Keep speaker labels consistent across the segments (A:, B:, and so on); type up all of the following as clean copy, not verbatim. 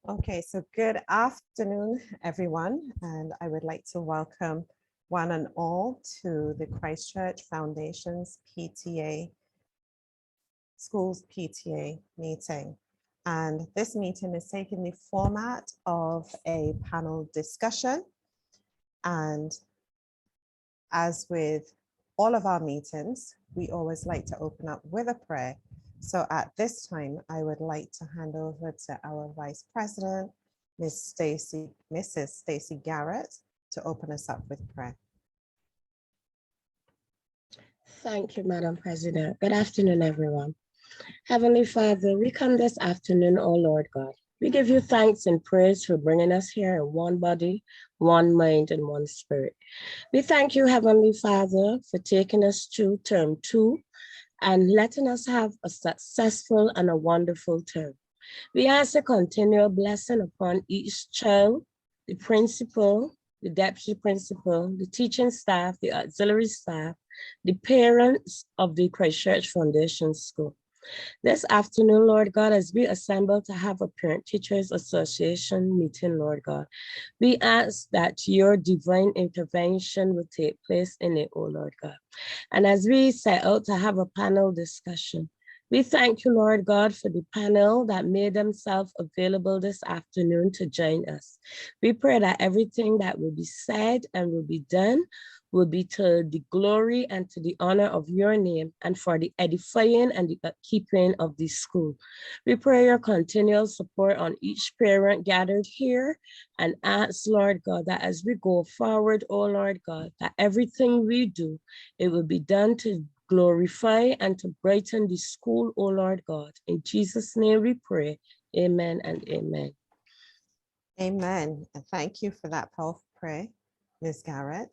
A: Okay, so good afternoon, everyone, and I would like to welcome one and all to the Christchurch Foundation's PTA, Schools PTA meeting. And this meeting is taking the format of a panel discussion. And as with all of our meetings, we always like to open up with a prayer. So at this time, I would like to hand over to our Vice President, Mrs. Stacey Garrett, to open us up with prayer.
B: Thank you, Madam President. Good afternoon, everyone. Heavenly Father, we come this afternoon, O Lord God. We give you thanks and praise for bringing us here in one body, one mind, and one spirit. We thank you, Heavenly Father, for taking us through term 2 and letting us have a successful and a wonderful term. We ask a continual blessing upon each child, the principal, the deputy principal, the teaching staff, the auxiliary staff, the parents of the Christchurch Foundation School. This afternoon, Lord God, as we assemble to have a Parent Teachers Association meeting, Lord God, we ask that your divine intervention will take place in it, oh Lord God. And as we set out to have a panel discussion, we thank you, Lord God, for the panel that made themselves available this afternoon to join us. We pray that everything that will be said and will be done will be to the glory and to the honor of your name and for the edifying and the upkeeping of the school. We pray your continual support on each parent gathered here and ask, Lord God, that as we go forward, oh Lord God, that everything we do, it will be done to glorify and to brighten the school, oh Lord God. In Jesus' name we pray, amen and amen.
A: Amen. And thank you for that powerful prayer, Ms. Garrett.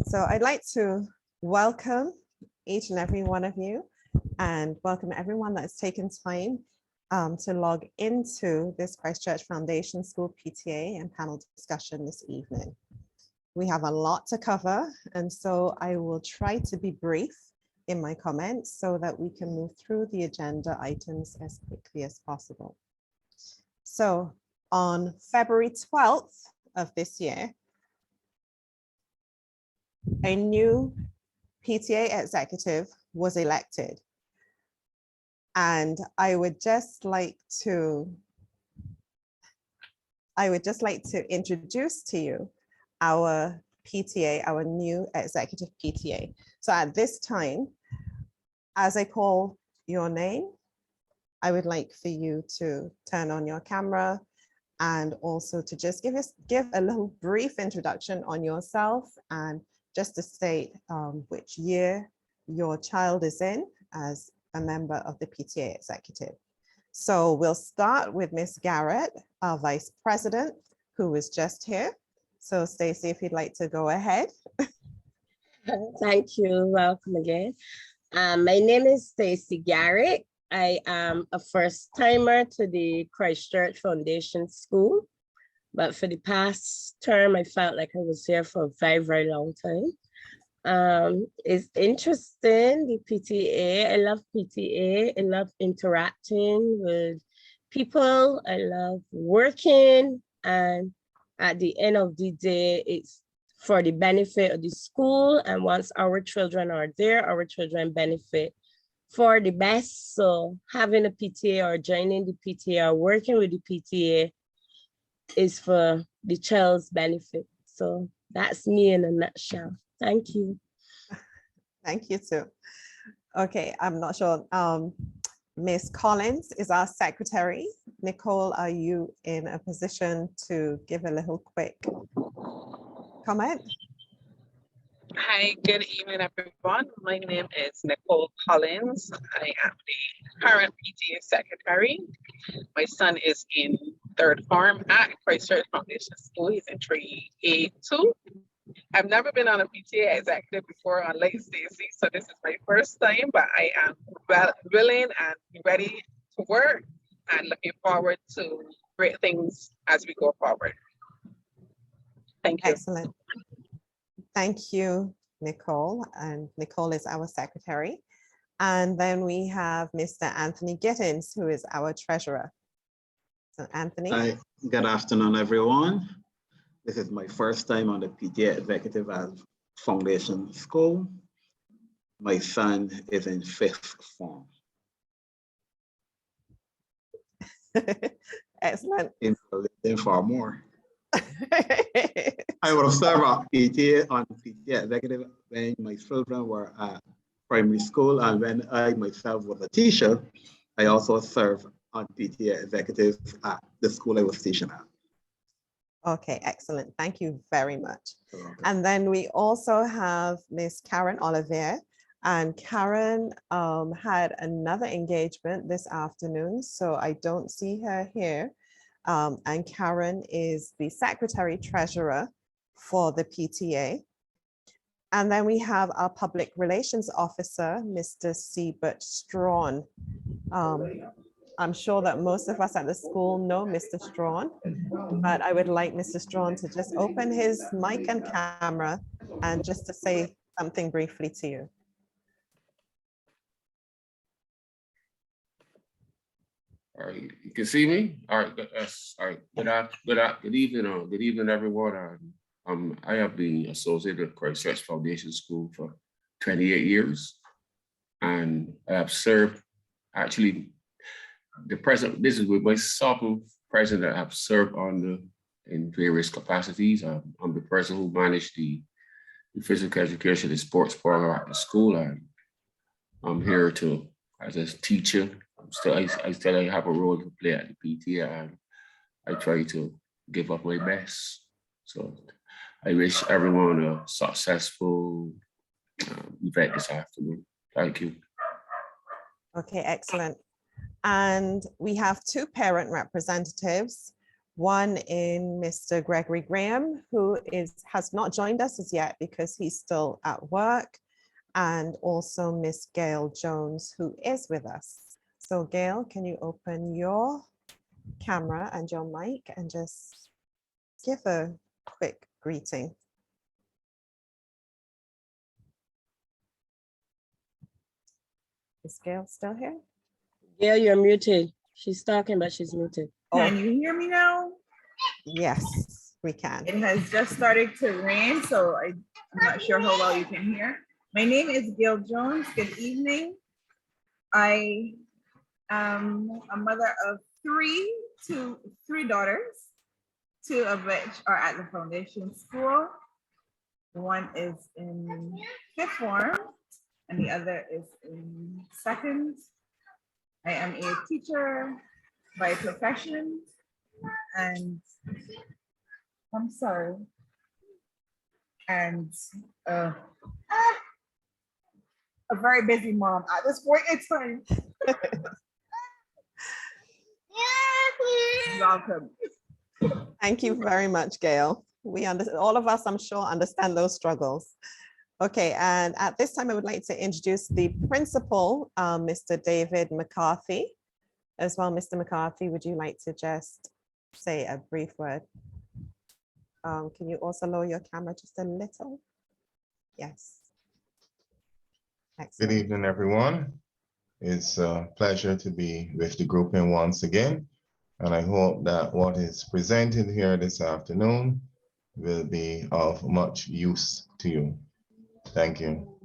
A: So I'd like to welcome each and every one of you and welcome everyone that has taken time to log into this Christchurch Foundation School PTA and panel discussion this evening. We have a lot to cover, and so I will try to be brief in my comments so that we can move through the agenda items as quickly as possible. So on February 12th of this year, a new PTA executive was elected. And I would just like to introduce to you our PTA, our new executive PTA. So at this time, as I call your name, I would like for you to turn on your camera and also to just give a little brief introduction on yourself and just to state which year your child is in as a member of the PTA executive. So we'll start with Ms. Garrett, our Vice President, who was just here. So Stacey, if you'd like to go ahead.
B: Thank you, welcome again. My name is Stacey Garrett. I am a first timer to the Christchurch Foundation School, but for the past term, I felt like I was here for a very, very long time. It's interesting, the PTA. I love PTA. I love interacting with people. I love working. And at the end of the day, it's for the benefit of the school. And once our children are there, our children benefit for the best. So having a PTA or joining the PTA or working with the PTA is for the child's benefit. So that's me in a nutshell. Thank you.
A: Thank you too. Okay, I'm not sure. Ms. Collins is our secretary. Nicole, are you in a position to give a little quick comment?
C: Hi, good evening, everyone. My name is Nicole Collins. I am the current PTA secretary. My son is in third form at Christchurch Foundation School. He's in 3A2. I've never been on a PTA executive before, unlike Stacey, so this is my first time, but I am willing and ready to work and looking forward to great things as we go forward. Thank you.
A: Excellent. Thank you, Nicole. And Nicole is our secretary. And then we have Mr. Anthony Gittins, who is our treasurer. Mr. Anthony.
D: Hi, good afternoon, everyone. This is my first time on the PTA Executive at Foundation School. My son is in 5th form.
A: Excellent.
D: In for more. I would have served on PTA Executive when my children were at primary school, and when I myself was a teacher, I also served on PTA Executive at the school I was teaching at.
A: Okay, excellent. Thank you very much. And then we also have Miss Karen Olivier. And Karen had another engagement this afternoon, so I don't see her here. And Karen is the Secretary Treasurer for the PTA. And then we have our Public Relations Officer, Mr. Siebert Strawn. I'm sure that most of us at the school know Mr. Strawn, but I would like Mr. Strawn to just open his mic and camera and just to say something briefly to you.
E: All right, you can see me? All right, all right. Good evening, everyone. I have been associated with Christ Church Foundation School for 28 years, and I have served, actually, this is with my second president I have served in various capacities. I'm the person who managed the physical education and sports program at the school, and I'm here as a teacher. I still have a role to play at the PTA, and I try to give up my best. So I wish everyone a successful event this afternoon. Thank you.
A: Okay, excellent. And we have two parent representatives, one in Mr. Gregory Graham, who has not joined us as yet because he's still at work, and also Miss Gail Jones, who is with us. So Gail, can you open your camera and your mic and just give a quick greeting? Is Gail still here?
B: Gail, you're muted. She's talking, but she's muted.
F: Can you hear me now?
A: Yes, we can.
F: It has just started to rain, so I'm not sure how well you can hear. My name is Gail Jones. Good evening. I am a mother of three daughters, two of which are at the foundation school. One is in 5th form and the other is in 2nd. I am a teacher by profession, and I'm sorry. And a very busy mom at this point in time. Welcome.
A: Thank you very much, Gail. All of us, I'm sure, understand those struggles. Okay, and at this time, I would like to introduce the principal, Mr. David McCarthy. As well, Mr. McCarthy, would you like to just say a brief word? Can you also lower your camera just a little? Yes. Excellent.
G: Good evening, everyone. It's a pleasure to be with the grouping once again. And I hope that what is presented here this afternoon will be of much use to you. Thank you.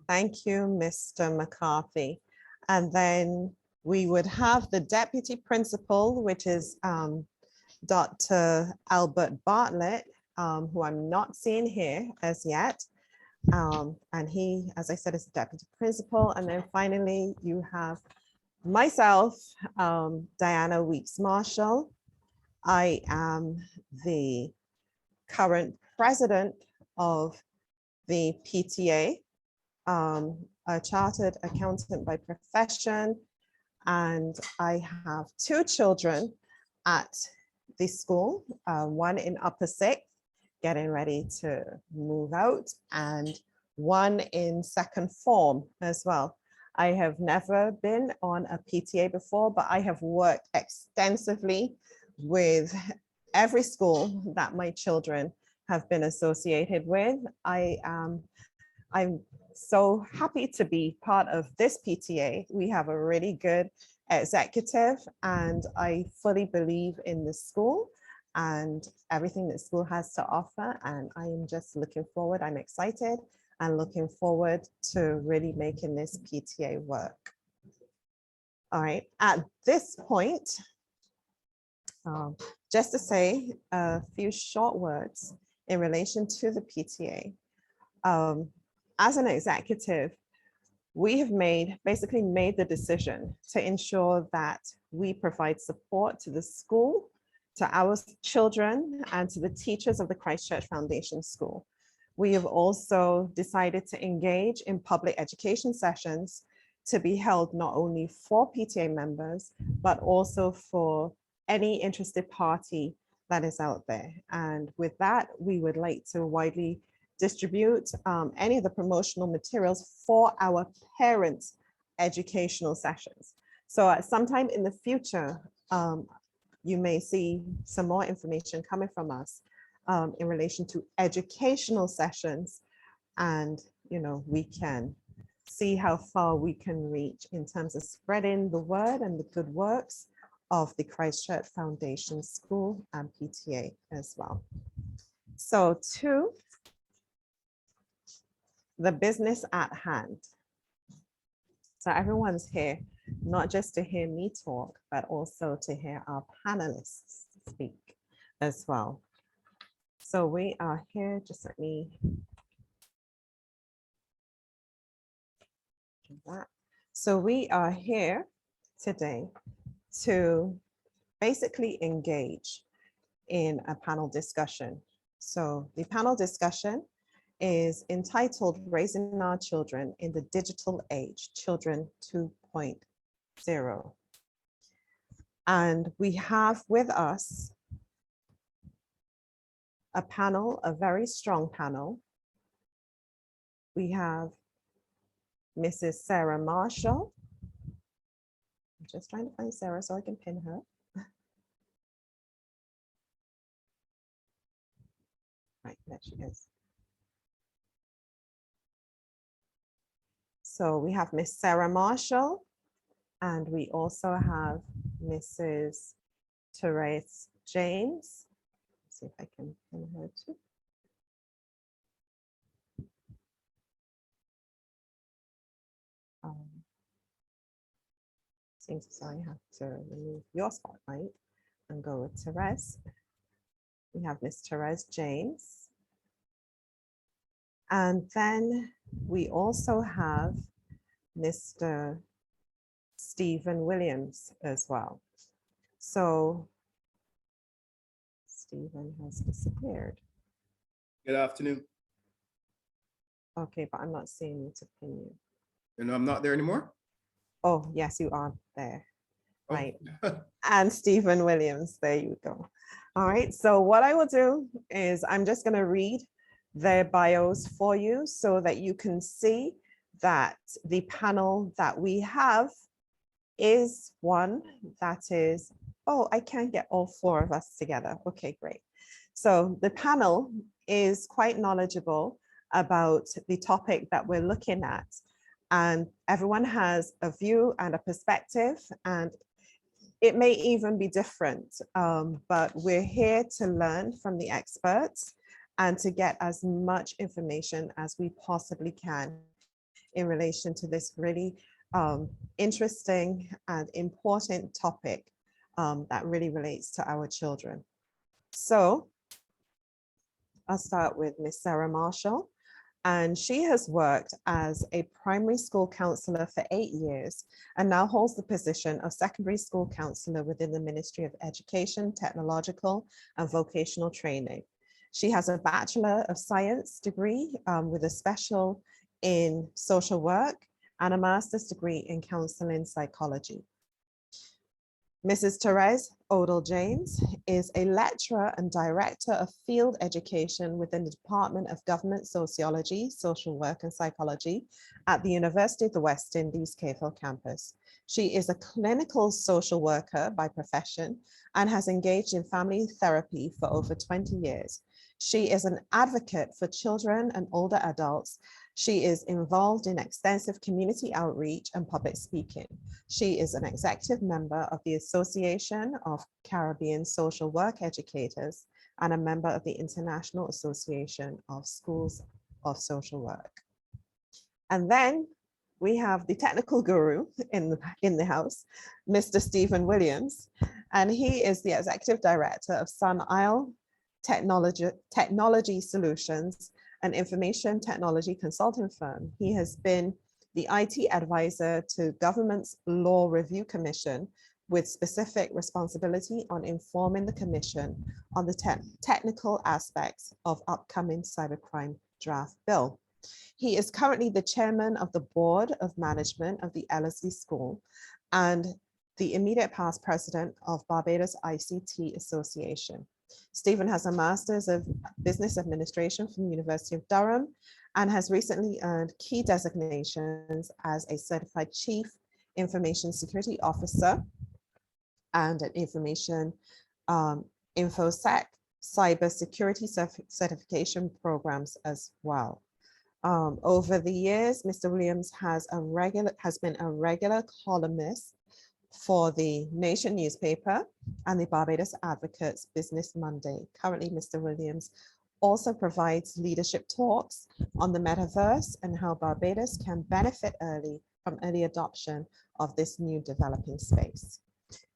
A: Thank you, Mr. McCarthy. And then we would have the deputy principal, which is Dr. Albert Bartlett, who I'm not seeing here as yet. And he, as I said, is the deputy principal. And then finally, you have myself, Diana Weeks Marshall. I am the current president of the PTA, a chartered accountant by profession, and I have two children at the school, one in upper 6th, getting ready to move out, and one in 2nd form as well. I have never been on a PTA before, but I have worked extensively with every school that my children have been associated with. I'm so happy to be part of this PTA. We have a really good executive, and I fully believe in the school and everything that school has to offer. And I am just looking forward. I'm excited and looking forward to really making this PTA work. All right, at this point, just to say a few short words in relation to the PTA. As an executive, we have basically made the decision to ensure that we provide support to the school, to our children, and to the teachers of the Christ Church Foundation School. We have also decided to engage in public education sessions to be held not only for PTA members, but also for any interested party that is out there. And with that, we would like to widely distribute any of the promotional materials for our parents' educational sessions. So at some time in the future, you may see some more information coming from us in relation to educational sessions, and we can see how far we can reach in terms of spreading the word and the good works of the Christ Church Foundation School and PTA as well. So to the business at hand. So everyone's here, not just to hear me talk, but also to hear our panelists speak as well. So we are here, just let me do that. So we are here today to basically engage in a panel discussion. So the panel discussion is entitled Raising Our Children in the Digital Age, Children 2.0. And we have with us a panel, a very strong panel. We have Mrs. Sarah Marshall. I'm just trying to find Sarah so I can pin her. Right, there she is. So we have Miss Sarah Marshall, and we also have Mrs. Therese James. Let's see if I can pin her too. Seems as I have to remove your spotlight and go with Therese. We have Miss Therese James. And then we also have Mr. Stephen Williams as well. So Stephen has disappeared.
H: Good afternoon.
A: Okay, but I'm not seeing you to pin you.
H: And I'm not there anymore?
A: Oh, yes, you are there.
H: Oh.
A: Right. And Stephen Williams, there you go. All right, so what I will do is I'm just going to read their bios for you so that you can see that the panel that we have is one that is, oh, I can't get all four of us together. Okay, great. So the panel is quite knowledgeable about the topic that we're looking at, and everyone has a view and a perspective, and it may even be different, but we're here to learn from the experts and to get as much information as we possibly can in relation to this really interesting and important topic that really relates to our children. So I'll start with Miss Sarah Marshall, and she has worked as a primary school counselor for 8 years and now holds the position of secondary school counselor within the Ministry of Education, Technological and Vocational Training. She has a Bachelor of Science degree with a special in social work and a master's degree in counseling psychology. Mrs. Therese Odell James is a lecturer and director of field education within the Department of Government Sociology, Social Work and Psychology at the University of the West Indies, Cave Hill campus. She is a clinical social worker by profession and has engaged in family therapy for over 20 years. She is an advocate for children and older adults. She is involved in extensive community outreach and public speaking. She is an executive member of the Association of Caribbean Social Work Educators and a member of the International Association of Schools of Social Work. And then we have the technical guru in the house, Mr. Stephen Williams, and he is the executive director of Sun Isle Technology Solutions, an information technology consulting firm. He has been the IT advisor to Government's Law Review Commission with specific responsibility on informing the commission on the technical aspects of upcoming cybercrime draft bill. He is currently the chairman of the board of management of the Ellerslie School and the immediate past president of Barbados ICT Association. Stephen has a master's of business administration from the University of Durham and has recently earned key designations as a certified chief information security officer and an information InfoSec cybersecurity certification programs as well. Over the years, Mr. Williams has been a regular columnist for the Nation newspaper and the Barbados Advocate's Business Monday. Currently, Mr. Williams also provides leadership talks on the metaverse and how Barbados can benefit from early adoption of this new developing space.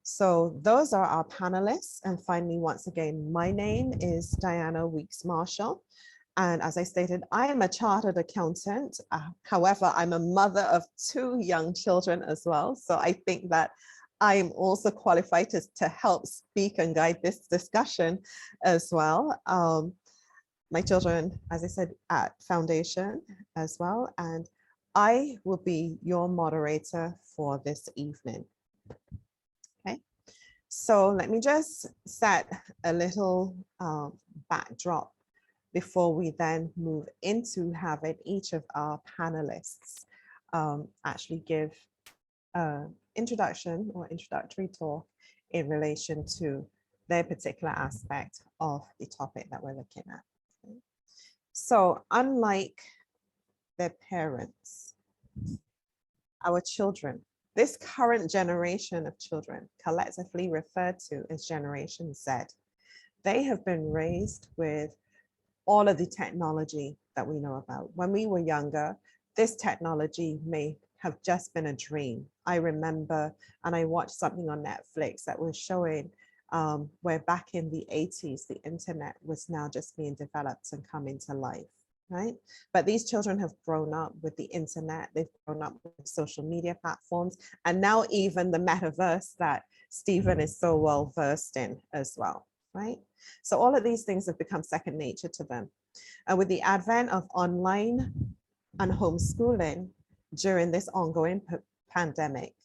A: So those are our panelists. And finally, once again, my name is Diana Weeks Marshall. And as I stated, I am a chartered accountant. However, I'm a mother of 2 young children as well. So I think that I am also qualified to help speak and guide this discussion as well. My children, as I said, at Foundation as well. And I will be your moderator for this evening. Okay, so let me just set a little backdrop before we then move into having each of our panelists actually give an introduction or introductory talk in relation to their particular aspect of the topic that we're looking at. Okay. So unlike their parents, our children, this current generation of children, collectively referred to as Generation Z, they have been raised with all of the technology that we know about. When we were younger, this technology may have just been a dream. I remember, and I watched something on Netflix that was showing where back in the 80s, the internet was now just being developed and coming to life, right? But these children have grown up with the internet, they've grown up with social media platforms, and now even the metaverse that Stephen is so well versed in as well. Right? So all of these things have become second nature to them. And with the advent of online and homeschooling during this ongoing pandemic,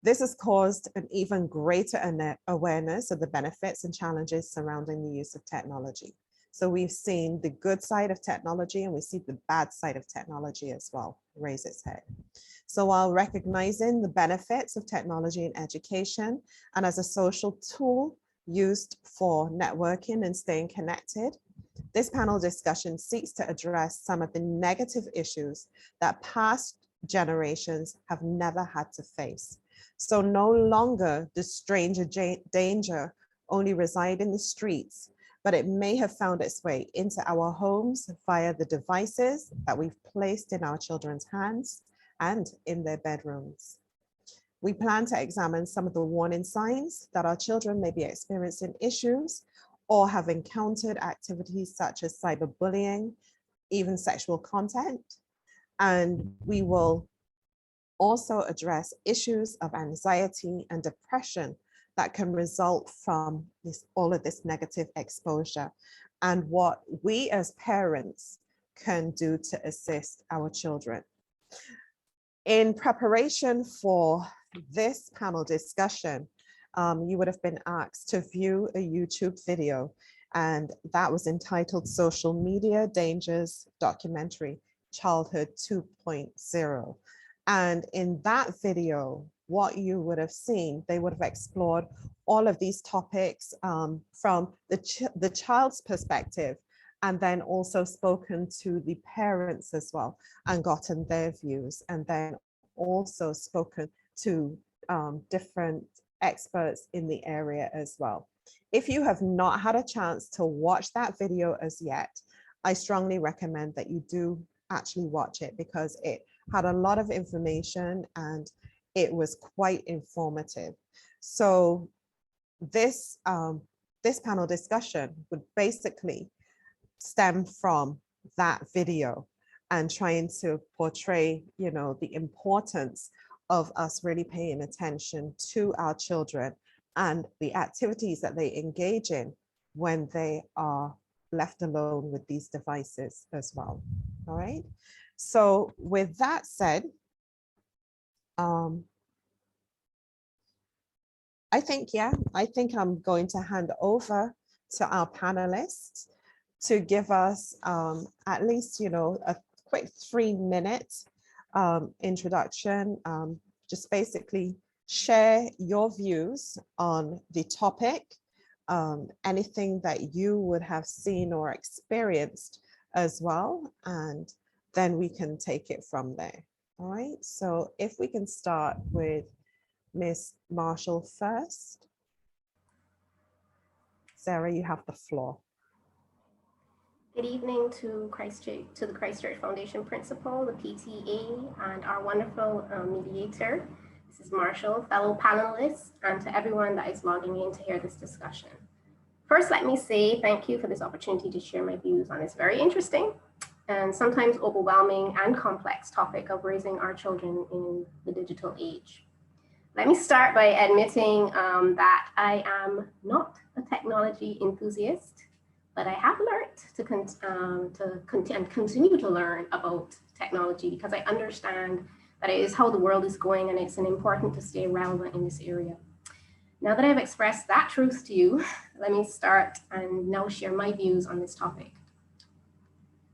A: this has caused an even greater awareness of the benefits and challenges surrounding the use of technology. So we've seen the good side of technology and we see the bad side of technology as well raise its head. So while recognizing the benefits of technology in education and as a social tool used for networking and staying connected, this panel discussion seeks to address some of the negative issues that past generations have never had to face. So no longer does stranger danger only reside in the streets, but it may have found its way into our homes via the devices that we've placed in our children's hands and in their bedrooms. We plan to examine some of the warning signs that our children may be experiencing issues or have encountered activities such as cyberbullying, even sexual content. And we will also address issues of anxiety and depression that can result from all of this negative exposure and what we as parents can do to assist our children. In preparation for this panel discussion, you would have been asked to view a YouTube video, and that was entitled Social Media Dangers Documentary, Childhood 2.0. And in that video, what you would have seen, they would have explored all of these topics from the child's perspective and then also spoken to the parents as well and gotten their views, and then also spoken to different experts in the area as well. If you have not had a chance to watch that video as yet, I strongly recommend that you do actually watch it, because it had a lot of information and it was quite informative. So this panel discussion would basically stem from that video and trying to portray, you know, the importance of us really paying attention to our children and the activities that they engage in when they are left alone with these devices as well. All right. So with that said, I think I'm going to hand over to our panelists to give us at least, you know, a quick 3-minute introduction. Just basically share your views on the topic, anything that you would have seen or experienced as well, and then we can take it from there. All right, so if we can start with Ms. Marshall first. Sarah, you have the floor.
I: Good evening to the Christ Church Foundation Principal, the PTA, and our wonderful mediator. This is Marshall, fellow panelists, and to everyone that is logging in to hear this discussion. First, let me say thank you for this opportunity to share my views on this very interesting and sometimes overwhelming and complex topic of raising our children in the digital age. Let me start by admitting that I am not a technology enthusiast, but I have learned to continue to learn about technology, because I understand that it is how the world is going and it's important to stay relevant in this area. Now that I've expressed that truth to you, let me start and now share my views on this topic.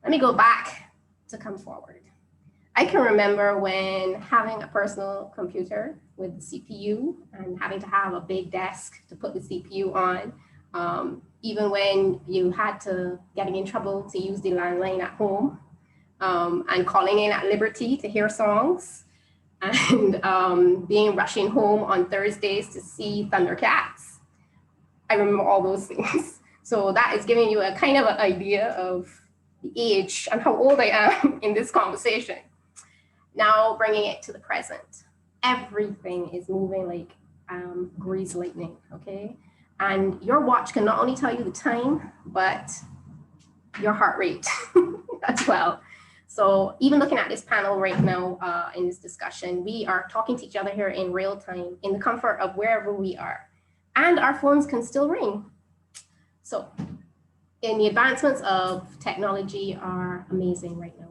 I: Let me go back to come forward. I can remember when having a personal computer with the CPU and having to have a big desk to put the CPU on, even when you had to getting in trouble to use the landline at home, and calling in at Liberty to hear songs, and rushing home on Thursdays to see Thundercats. I remember all those things. So that is giving you a kind of an idea of the age and how old I am in this conversation. Now bringing it to the present, everything is moving like grease lightning, okay? And your watch can not only tell you the time, but your heart rate as well. So even looking at this panel right now in this discussion, we are talking to each other here in real time in the comfort of wherever we are. And our phones can still ring. So in the advancements of technology are amazing right now.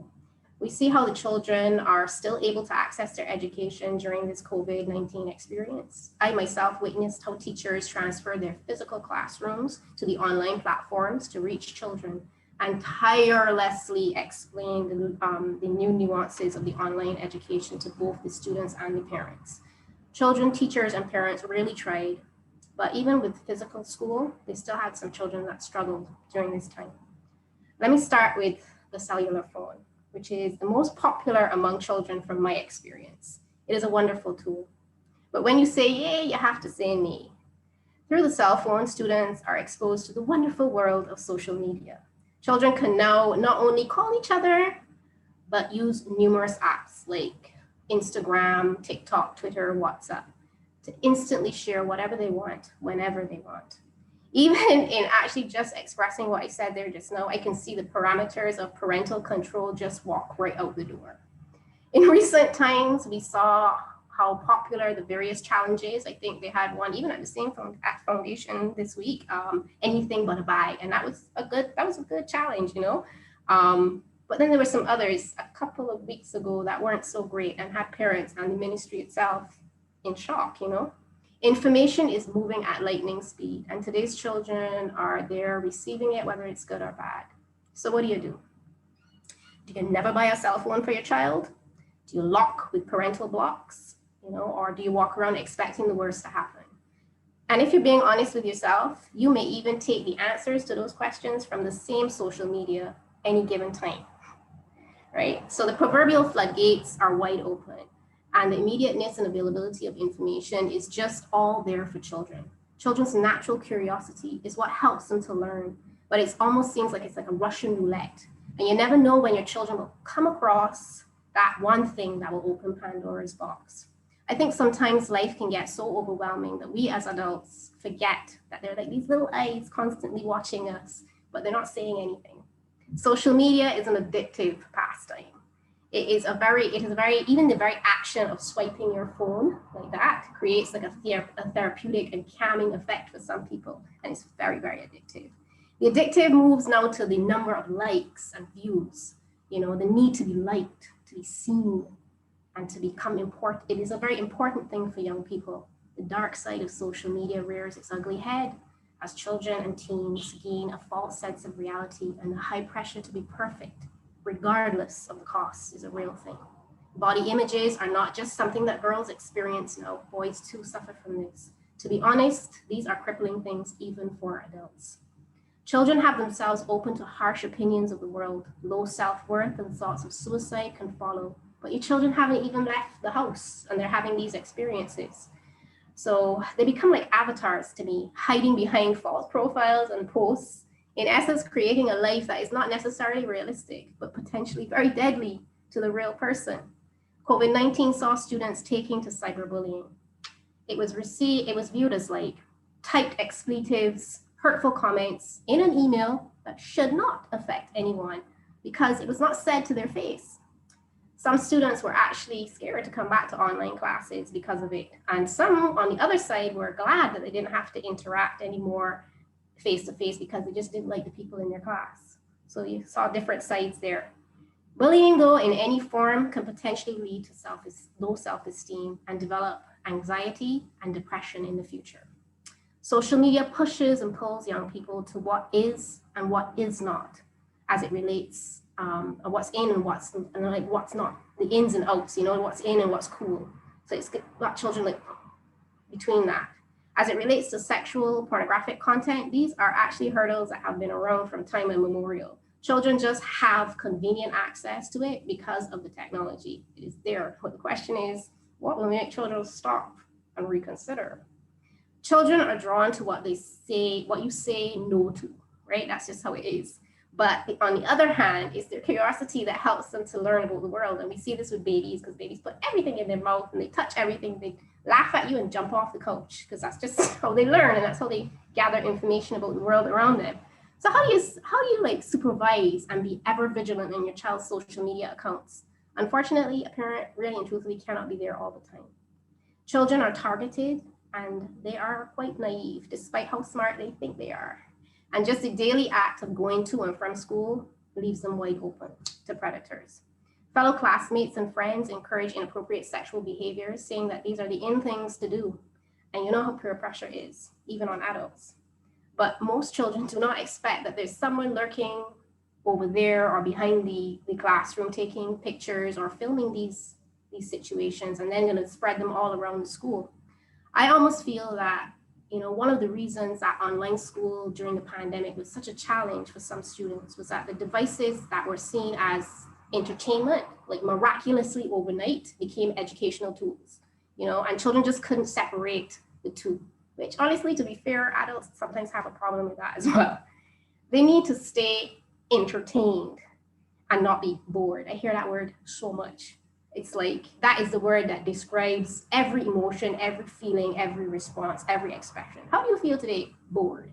I: We see how the children are still able to access their education during this COVID-19 experience. I myself witnessed how teachers transferred their physical classrooms to the online platforms to reach children and tirelessly explained the new nuances of the online education to both the students and the parents. Children, teachers, and parents really tried, but even with physical school, they still had some children that struggled during this time. Let me start with the cellular phone, which is the most popular among children from my experience. It is a wonderful tool. But when you say yay, you have to say nay. Through the cell phone, students are exposed to the wonderful world of social media. Children can now not only call each other, but use numerous apps like Instagram, TikTok, Twitter, WhatsApp to instantly share whatever they want, whenever they want. Even in actually just expressing what I said there just now, I can see the parameters of parental control just walk right out the door. In recent times, we saw how popular the various challenges. I think they had one even at the same foundation this week, anything but a bag, and that was a good challenge, you know. But then there were some others a couple of weeks ago that weren't so great and had parents and the ministry itself in shock, you know. Information is moving at lightning speed, and today's children are there receiving it, whether it's good or bad. So what do? Do you never buy a cell phone for your child? Do you lock with parental blocks? You know, or do you walk around expecting the worst to happen? And if you're being honest with yourself, you may even take the answers to those questions from the same social media any given time, right? So the proverbial floodgates are wide open, and the immediateness and availability of information is just all there for children. Children's natural curiosity is what helps them to learn, but it almost seems like it's like a Russian roulette. And you never know when your children will come across that one thing that will open Pandora's box. I think sometimes life can get so overwhelming that we as adults forget that they're like these little eyes constantly watching us, but they're not saying anything. Social media is an addictive pastime. It is a very, even the very action of swiping your phone like that creates like a therapeutic and calming effect for some people. And it's very, very addictive. The addictive moves now to the number of likes and views, you know, the need to be liked, to be seen, and to become important. It is a very important thing for young people. The dark side of social media rears its ugly head as children and teens gain a false sense of reality, and the high pressure to be perfect, regardless of the cost, is a real thing. Body images are not just something that girls experience now, boys too suffer from this. To be honest, these are crippling things even for adults. Children have themselves open to harsh opinions of the world. Low self-worth and thoughts of suicide can follow. But your children haven't even left the house and they're having these experiences. So they become like avatars to me, hiding behind false profiles and posts, in essence, creating a life that is not necessarily realistic, but potentially very deadly to the real person. COVID-19 saw students taking to cyberbullying. It was viewed as like typed expletives, hurtful comments in an email that should not affect anyone because it was not said to their face. Some students were actually scared to come back to online classes because of it. And some on the other side were glad that they didn't have to interact anymore face-to-face because they just didn't like the people in their class. So you saw different sides there. Bullying, though, in any form can potentially lead to low self-esteem and develop anxiety and depression in the future. Social media pushes and pulls young people to what is and what is not as it relates what's in and what's not, the ins and outs, you know, what's in and what's cool. So it's got children like between that. As it relates to sexual pornographic content, these are actually hurdles that have been around from time immemorial. Children just have convenient access to it because of the technology. It is there. But the question is, what will make children stop and reconsider? Children are drawn to what you say no to, right? That's just how it is. But on the other hand, it's their curiosity that helps them to learn about the world. And we see this with babies because babies put everything in their mouth and they touch everything. They laugh at you and jump off the couch because that's just how they learn and that's how they gather information about the world around them. So how do you like supervise and be ever vigilant in your child's social media accounts? Unfortunately, a parent really and truthfully cannot be there all the time. Children are targeted and they are quite naive despite how smart they think they are. And just the daily act of going to and from school leaves them wide open to predators. Fellow classmates and friends encourage inappropriate sexual behaviors, saying that these are the in things to do. And you know how peer pressure is, even on adults. But most children do not expect that there's someone lurking over there or behind the classroom taking pictures or filming these situations and then gonna spread them all around the school. I almost feel that, you know, one of the reasons that online school during the pandemic was such a challenge for some students was that the devices that were seen as entertainment, like miraculously overnight, became educational tools, you know, and children just couldn't separate the two, which honestly, to be fair, adults sometimes have a problem with that as well. They need to stay entertained and not be bored. I hear that word so much. It's like, that is the word that describes every emotion, every feeling, every response, every expression. How do you feel today? Bored.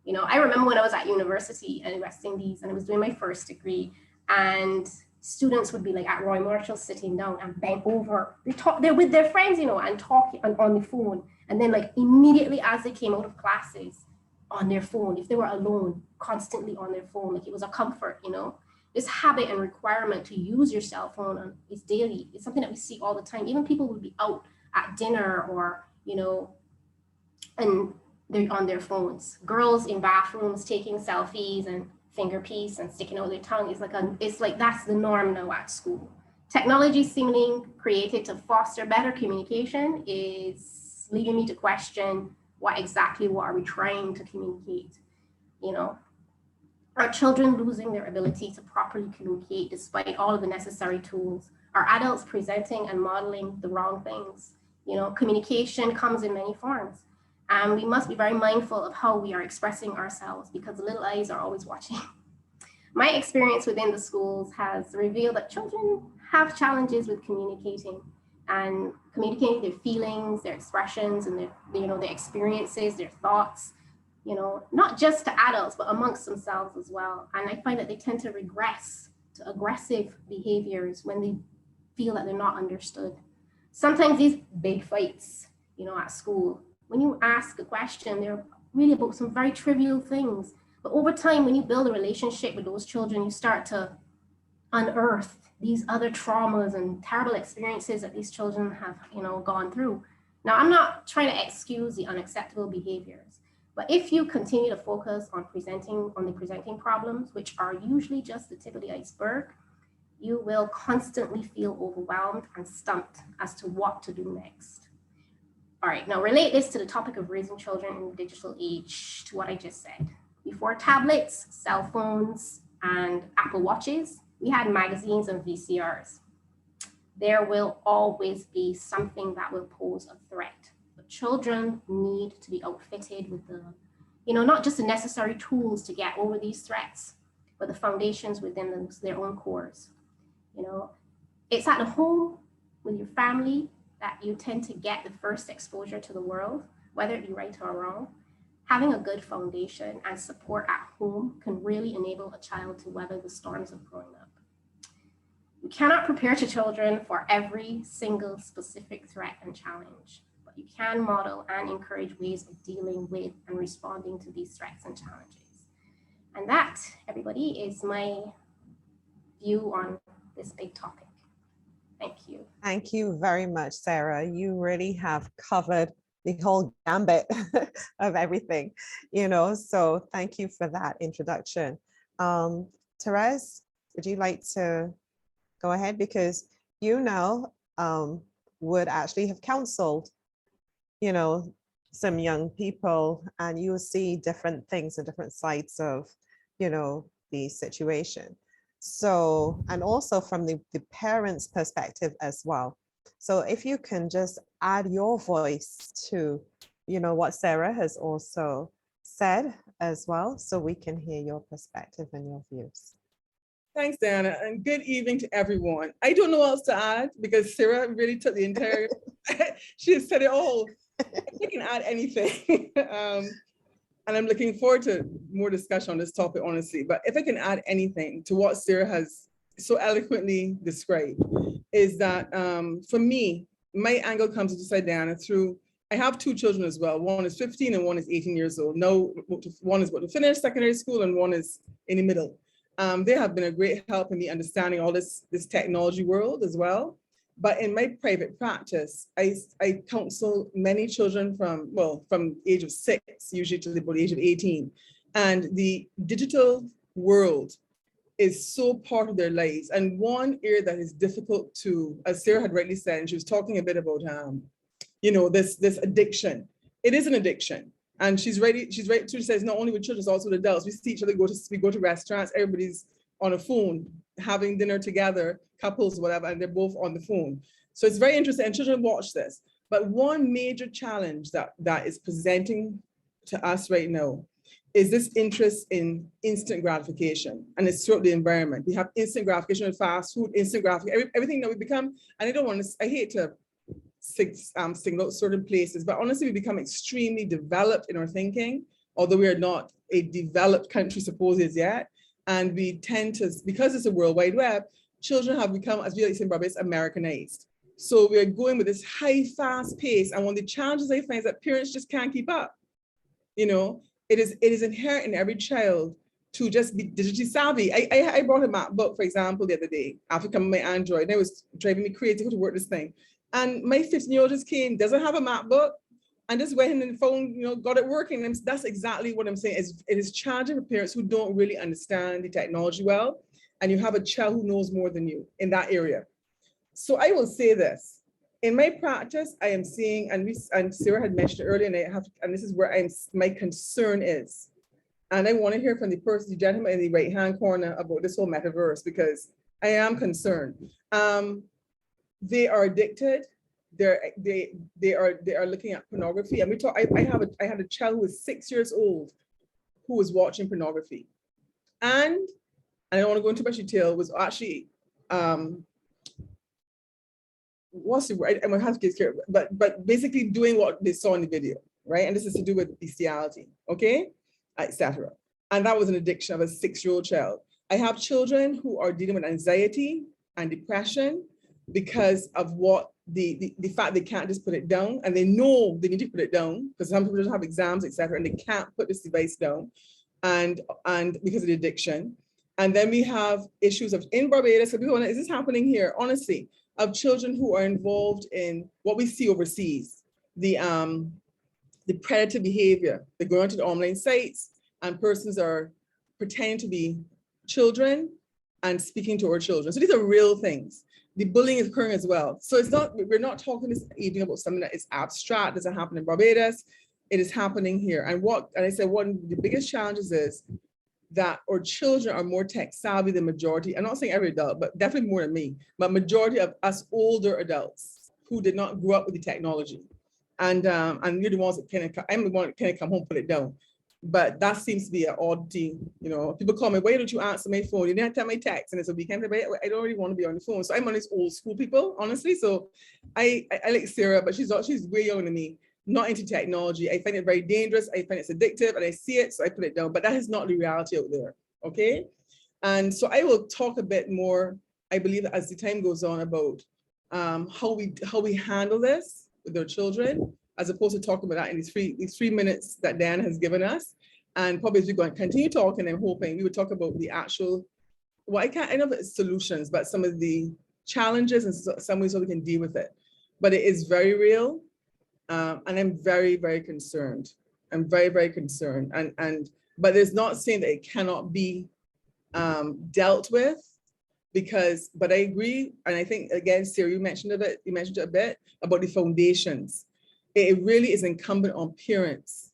I: You know, I remember when I was at university in West Indies and I was doing my first degree and students would be like at Roy Marshall sitting down and bent over. They're with their friends, you know, and talking on the phone. And then like immediately as they came out of classes on their phone, if they were alone, constantly on their phone, like it was a comfort, you know. This habit and requirement to use your cell phone is daily. It's something that we see all the time. Even people will be out at dinner or, you know, and they're on their phones. Girls in bathrooms taking selfies and finger piece and sticking out their tongue is it's like that's the norm now at school. Technology seemingly created to foster better communication is leading me to question what are we trying to communicate? You know, are children losing their ability to properly communicate despite all of the necessary tools? Are adults presenting and modeling the wrong things? You know, communication comes in many forms, and we must be very mindful of how we are expressing ourselves because the little eyes are always watching. My experience within the schools has revealed that children have challenges with communicating their feelings, their expressions, and their experiences, their thoughts, you know, not just to adults, but amongst themselves as well. And I find that they tend to regress to aggressive behaviors when they feel that they're not understood. Sometimes these big fights, you know, at school, when you ask a question, they're really about some very trivial things. But over time, when you build a relationship with those children, you start to unearth these other traumas and terrible experiences that these children have, you know, gone through. Now, I'm not trying to excuse the unacceptable behaviors, but if you continue to focus on the presenting problems, which are usually just the tip of the iceberg, you will constantly feel overwhelmed and stumped as to what to do next. All right, now relate this to the topic of raising children in the digital age, to what I just said. Before tablets, cell phones, and Apple Watches, we had magazines and VCRs. There will always be something that will pose a threat. But children need to be outfitted with the, you know, not just the necessary tools to get over these threats, but the foundations within their own cores. You know, it's at the home with your family that you tend to get the first exposure to the world, whether it be right or wrong. Having a good foundation and support at home can really enable a child to weather the storms of growing up. You cannot prepare to children for every single specific threat and challenge, but you can model and encourage ways of dealing with and responding to these threats and challenges. And that, everybody, is my view on this big topic. Thank you.
A: Thank you very much, Sarah. You really have covered the whole gambit of everything, you know, so thank you for that introduction. Therese, would you like to go ahead? Because you know, would actually have counseled, you know, some young people, and you will see different things and different sides of, you know, the situation. So, and also from the parents' perspective as well. So if you can just add your voice to, you know, what Sarah has also said as well, so we can hear your perspective and your views.
J: Thanks, Diana, and good evening to everyone. I don't know what else to add because Sarah really took the entire, she has said it all. I can add anything. And I'm looking forward to more discussion on this topic, honestly. But if I can add anything to what Sarah has so eloquently described, is that for me, my angle comes into sight, Diana, through, I have two children as well. One is 15 and one is 18 years old. Now, one is about to finish secondary school and one is in the middle. They have been a great help in me understanding all this technology world as well. But in my private practice, I counsel many children from the age of 6, usually to about the age of 18. And the digital world is so part of their lives. And one area that is difficult to, as Sarah had rightly said, and she was talking a bit about, you know, this addiction. It is an addiction. And she's right, she says not only with children, it's also with adults. We see each other, we go to restaurants, everybody's on a phone, having dinner together, couples, whatever, and they're both on the phone. So it's very interesting, and children watch this. But one major challenge that is presenting to us right now is this interest in instant gratification, and it's throughout the environment. We have instant gratification with fast food, instant gratification, everything that we become, and I hate to single out certain places, but honestly, we become extremely developed in our thinking, although we are not a developed country supposed as yet. And we tend to, because it's a World Wide Web, children have become, as we like in Barbados, Americanized. So we are going with this high, fast pace. And one of the challenges I find is that parents just can't keep up. You know, it is inherent in every child to just be digitally savvy. I brought a MacBook, for example, the other day, after coming my Android, and it was driving me crazy to work this thing. And my 15-year-old just came, doesn't have a MacBook, and just went in the phone, you know, got it working. And that's exactly what I'm saying. It is challenging for parents who don't really understand the technology well, and you have a child who knows more than you in that area. So I will say this, in my practice, I am seeing, and Sarah had mentioned earlier, and this is where my concern is. And I want to hear from the gentleman in the right-hand corner about this whole metaverse, because I am concerned. They are addicted. They are looking at pornography. And I had a child who was 6 years old who was watching pornography. And I don't want to go into much detail, was actually, what's the word? I'm gonna have to get scared, but basically doing what they saw in the video, right? And this is to do with bestiality, okay, etc. And that was an addiction of a 6-year-old child. I have children who are dealing with anxiety and depression because of what the fact they can't just put it down, and they know they need to put it down because some people don't have exams, etc., and they can't put this device down, and because of the addiction. And then we have issues of in Barbados, so people wonder, is this happening here? Honestly, of children who are involved in what we see overseas, the predator behavior. They go onto the online sites and persons are pretending to be children and speaking to our children. So these are real things. The bullying is occurring as well. So we're not talking this evening about something that is abstract, doesn't happen in Barbados. It is happening here. And I said, one of the biggest challenges is that our children are more tech savvy than majority. I'm not saying every adult, but definitely more than me, but majority of us older adults who did not grow up with the technology. And you're the ones that I'm the one that can't come home, put it down. But that seems to be an oddity. You know, people call me, why don't you answer my phone? You didn't tell my text. And it's a weekend, I don't really want to be on the phone. So I'm on these old school people, honestly. So I like Sarah, but she's way younger than me. Not into technology. I find it very dangerous. I find it's addictive and I see it, so I put it down. But that is not the reality out there, okay? And so I will talk a bit more, I believe, as the time goes on about how we handle this with our children, as opposed to talking about that in these 3 minutes that Dan has given us. And probably as we go and continue talking, I'm hoping we would talk about the actual, I know that it's solutions, but some of the challenges and some ways how we can deal with it. But it is very real. And I'm very, very concerned. I'm very, very concerned. But it's not saying that it cannot be dealt with, but I agree. And I think, again, Sarah, you mentioned it a bit about the foundations. It really is incumbent on parents,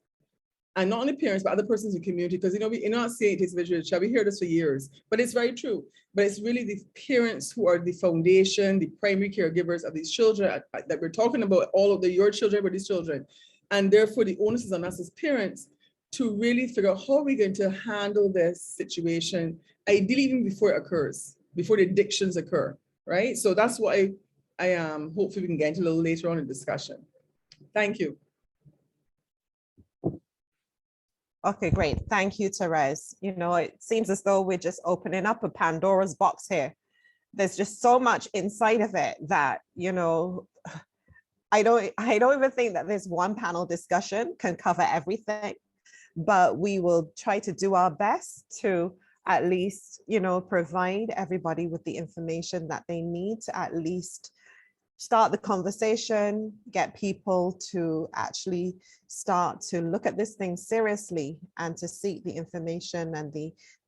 J: and not only parents, but other persons in the community, because, you know, we're not saying it is visual child. We hear this for years, but it's very true. But it's really the parents who are the foundation, the primary caregivers of these children that we're talking about, all of your children, but these children. And therefore the onus is on us as parents to really figure out how are we going to handle this situation, ideally even before it occurs, before the addictions occur, right? So that's what I hopefully we can get into a little later on in discussion. Thank you.
A: Okay, great. Thank you, Therese. You know, it seems as though we're just opening up a Pandora's box here. There's just so much inside of it that, you know, I don't even think that this one panel discussion can cover everything, but we will try to do our best to at least, you know, provide everybody with the information that they need to at least start the conversation, get people to actually start to look at this thing seriously and to seek the information and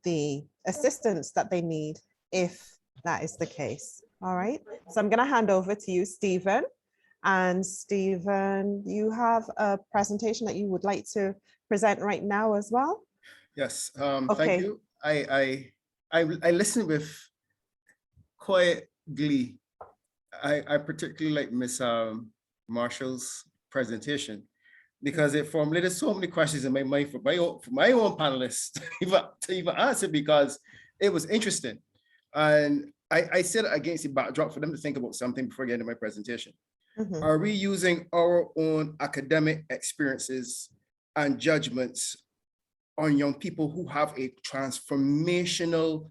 A: the assistance that they need if that is the case. All right, so I'm going to hand over to you, Stephen. And Stephen, you have a presentation that you would like to present right now as well?
H: Yes,
A: Okay.
H: Thank you. I listened with quiet glee. I particularly like Ms. Marshall's presentation because it formulated so many questions in my mind for my own panelists to even answer, because it was interesting. And I said it against the backdrop for them to think about something before getting to my presentation. Mm-hmm. Are we using our own academic experiences and judgments on young people who have a transformational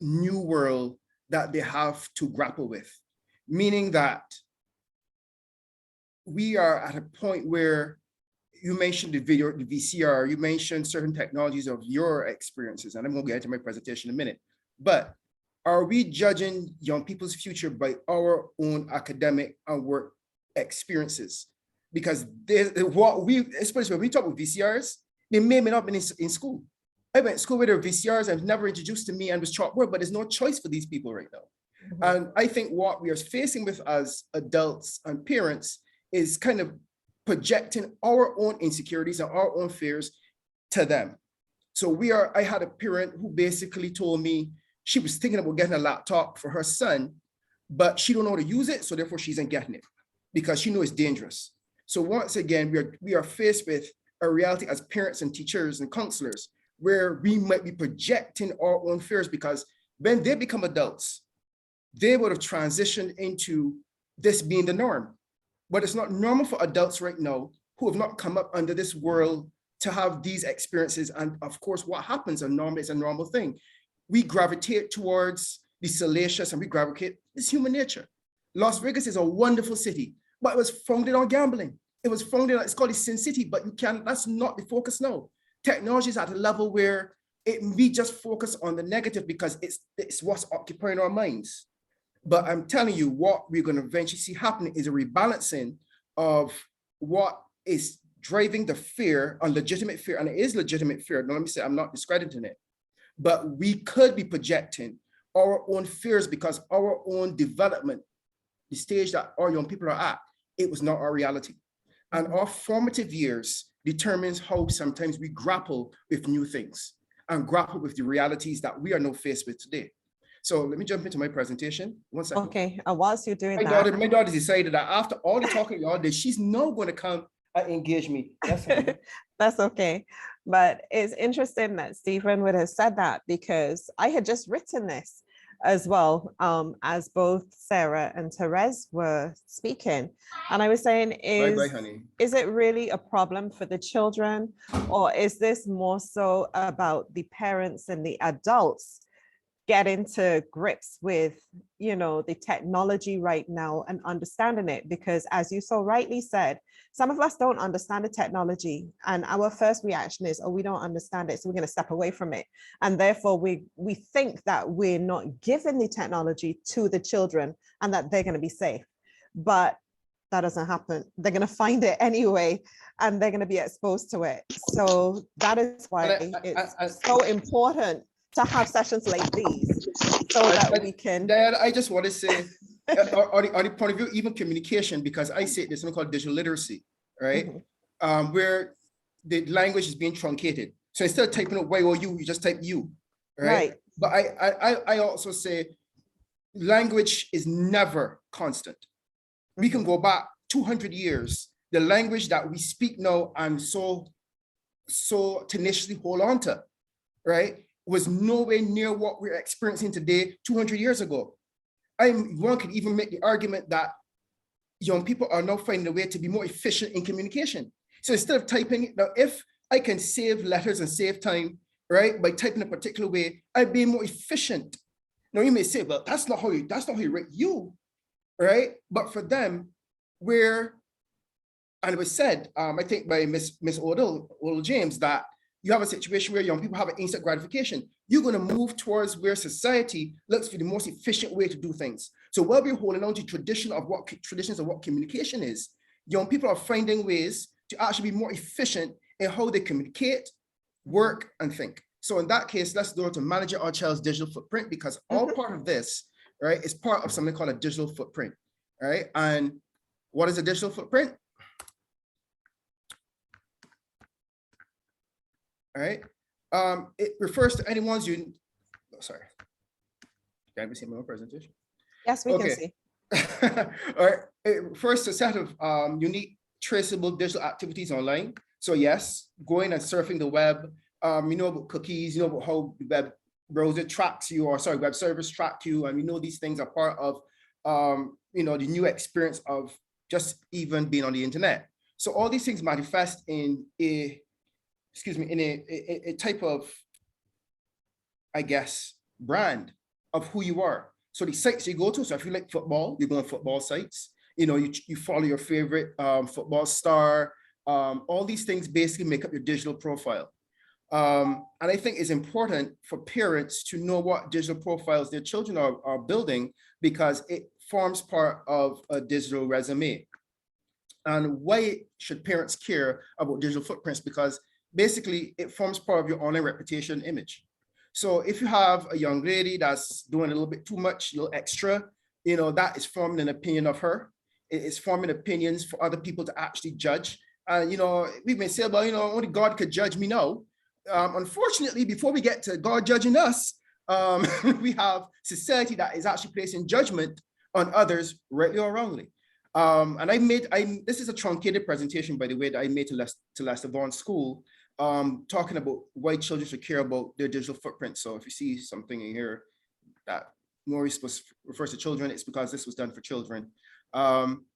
H: new world that they have to grapple with? Meaning that we are at a point where you mentioned the video, the VCR, you mentioned certain technologies of your experiences, and I'm going to get into my presentation in a minute. But are we judging young people's future by our own academic and work experiences? Because especially when we talk about VCRs, they may not been in school. I went to school with their VCRs and never introduced to me and was chalkboard, but there's no choice for these people right now. And I think what we are facing with as adults and parents is kind of projecting our own insecurities and our own fears to them. So I had a parent who basically told me she was thinking about getting a laptop for her son, but she don't know how to use it, so therefore she isn't getting it because she knows it's dangerous. So once again, we are faced with a reality as parents and teachers and counselors where we might be projecting our own fears, because when they become adults, they would have transitioned into this being the norm. But it's not normal for adults right now who have not come up under this world to have these experiences. And of course, what happens is a normal thing. We gravitate towards the salacious and we gravitate, it's human nature. Las Vegas is a wonderful city, but it was founded on gambling. It was founded, it's called the Sin City, but that's not the focus now. Technology is at a level where we just focus on the negative because it's what's occupying our minds. But I'm telling you, what we're going to eventually see happening is a rebalancing of what is driving the fear, legitimate fear, and it is legitimate fear. Now, let me say, I'm not discrediting it, but we could be projecting our own fears because our own development, the stage that our young people are at, it was not our reality. And our formative years determines how sometimes we grapple with new things and grapple with the realities that we are now faced with today. So let me jump into my presentation. 1 second.
A: Okay, whilst you're doing
H: my daughter decided that after all the talking y'all did, she's not going to come and engage me.
A: That's okay. But it's interesting that Stephen would have said that because I had just written this as well, as both Sarah and Therese were speaking. And I was saying, is it really a problem for the children, or is this more so about the parents and the adults getting to grips with, the technology right now and understanding it? Because as you so rightly said, some of us don't understand the technology and our first reaction is, oh, we don't understand it, so we're going to step away from it. And therefore we think that we're not giving the technology to the children and that they're going to be safe. But that doesn't happen. They're going to find it anyway, and they're going to be exposed to it. So that is why it's so important to have sessions like these so that we can.
H: Dad, I just want to say, on the point of view, even communication, because I say there's something called digital literacy, right? Where the language is being truncated. So instead of typing out Y or U, you just type U, right? But I also say language is never constant. We can go back 200 years. The language that we speak now and so tenaciously hold on to, right, was nowhere near what we're experiencing today 200 years ago. One could even make the argument that young people are now finding a way to be more efficient in communication. So instead of typing, now if I can save letters and save time, right, by typing a particular way, I'd be more efficient. Now you may say, well, that's not how you write you, right? But for them, and it was said, I think by Miss Odell James, that you have a situation where young people have an instant gratification. You're going to move towards where society looks for the most efficient way to do things. So while we're holding on to traditions of what communication is, young people are finding ways to actually be more efficient in how they communicate, work, and think. So in that case, let's go to managing our child's digital footprint, because all part of this, right, is part of something called a digital footprint, right? And what is a digital footprint? All right. It refers to anyone's sorry. Can we see my own presentation?
A: Yes, we can see.
H: All right. It refers to a set of unique, traceable digital activities online. So yes, going and surfing the web, you know about cookies, you know about how the web browser tracks you, or sorry, web servers track you. And we know these things are part of, the new experience of just even being on the internet. So all these things manifest in a type of, I guess, brand of who you are. So the sites you go to, so if you like football, you go on football sites, you follow your favorite football star, all these things basically make up your digital profile. And I think it's important for parents to know what digital profiles their children are building, because it forms part of a digital resume. And why should parents care about digital footprints? Because basically, it forms part of your online reputation image. So if you have a young lady that's doing a little bit too much, a little extra, that is forming an opinion of her. It is forming opinions for other people to actually judge. And, we may say, well, only God could judge me now. Unfortunately, before we get to God judging us, we have society that is actually placing judgment on others, rightly or wrongly. And this is a truncated presentation, by the way, that I made to Lester Vaughan School, talking about why children should care about their digital footprint. So if you see something in here that Maurice refers to children, it's because this was done for children.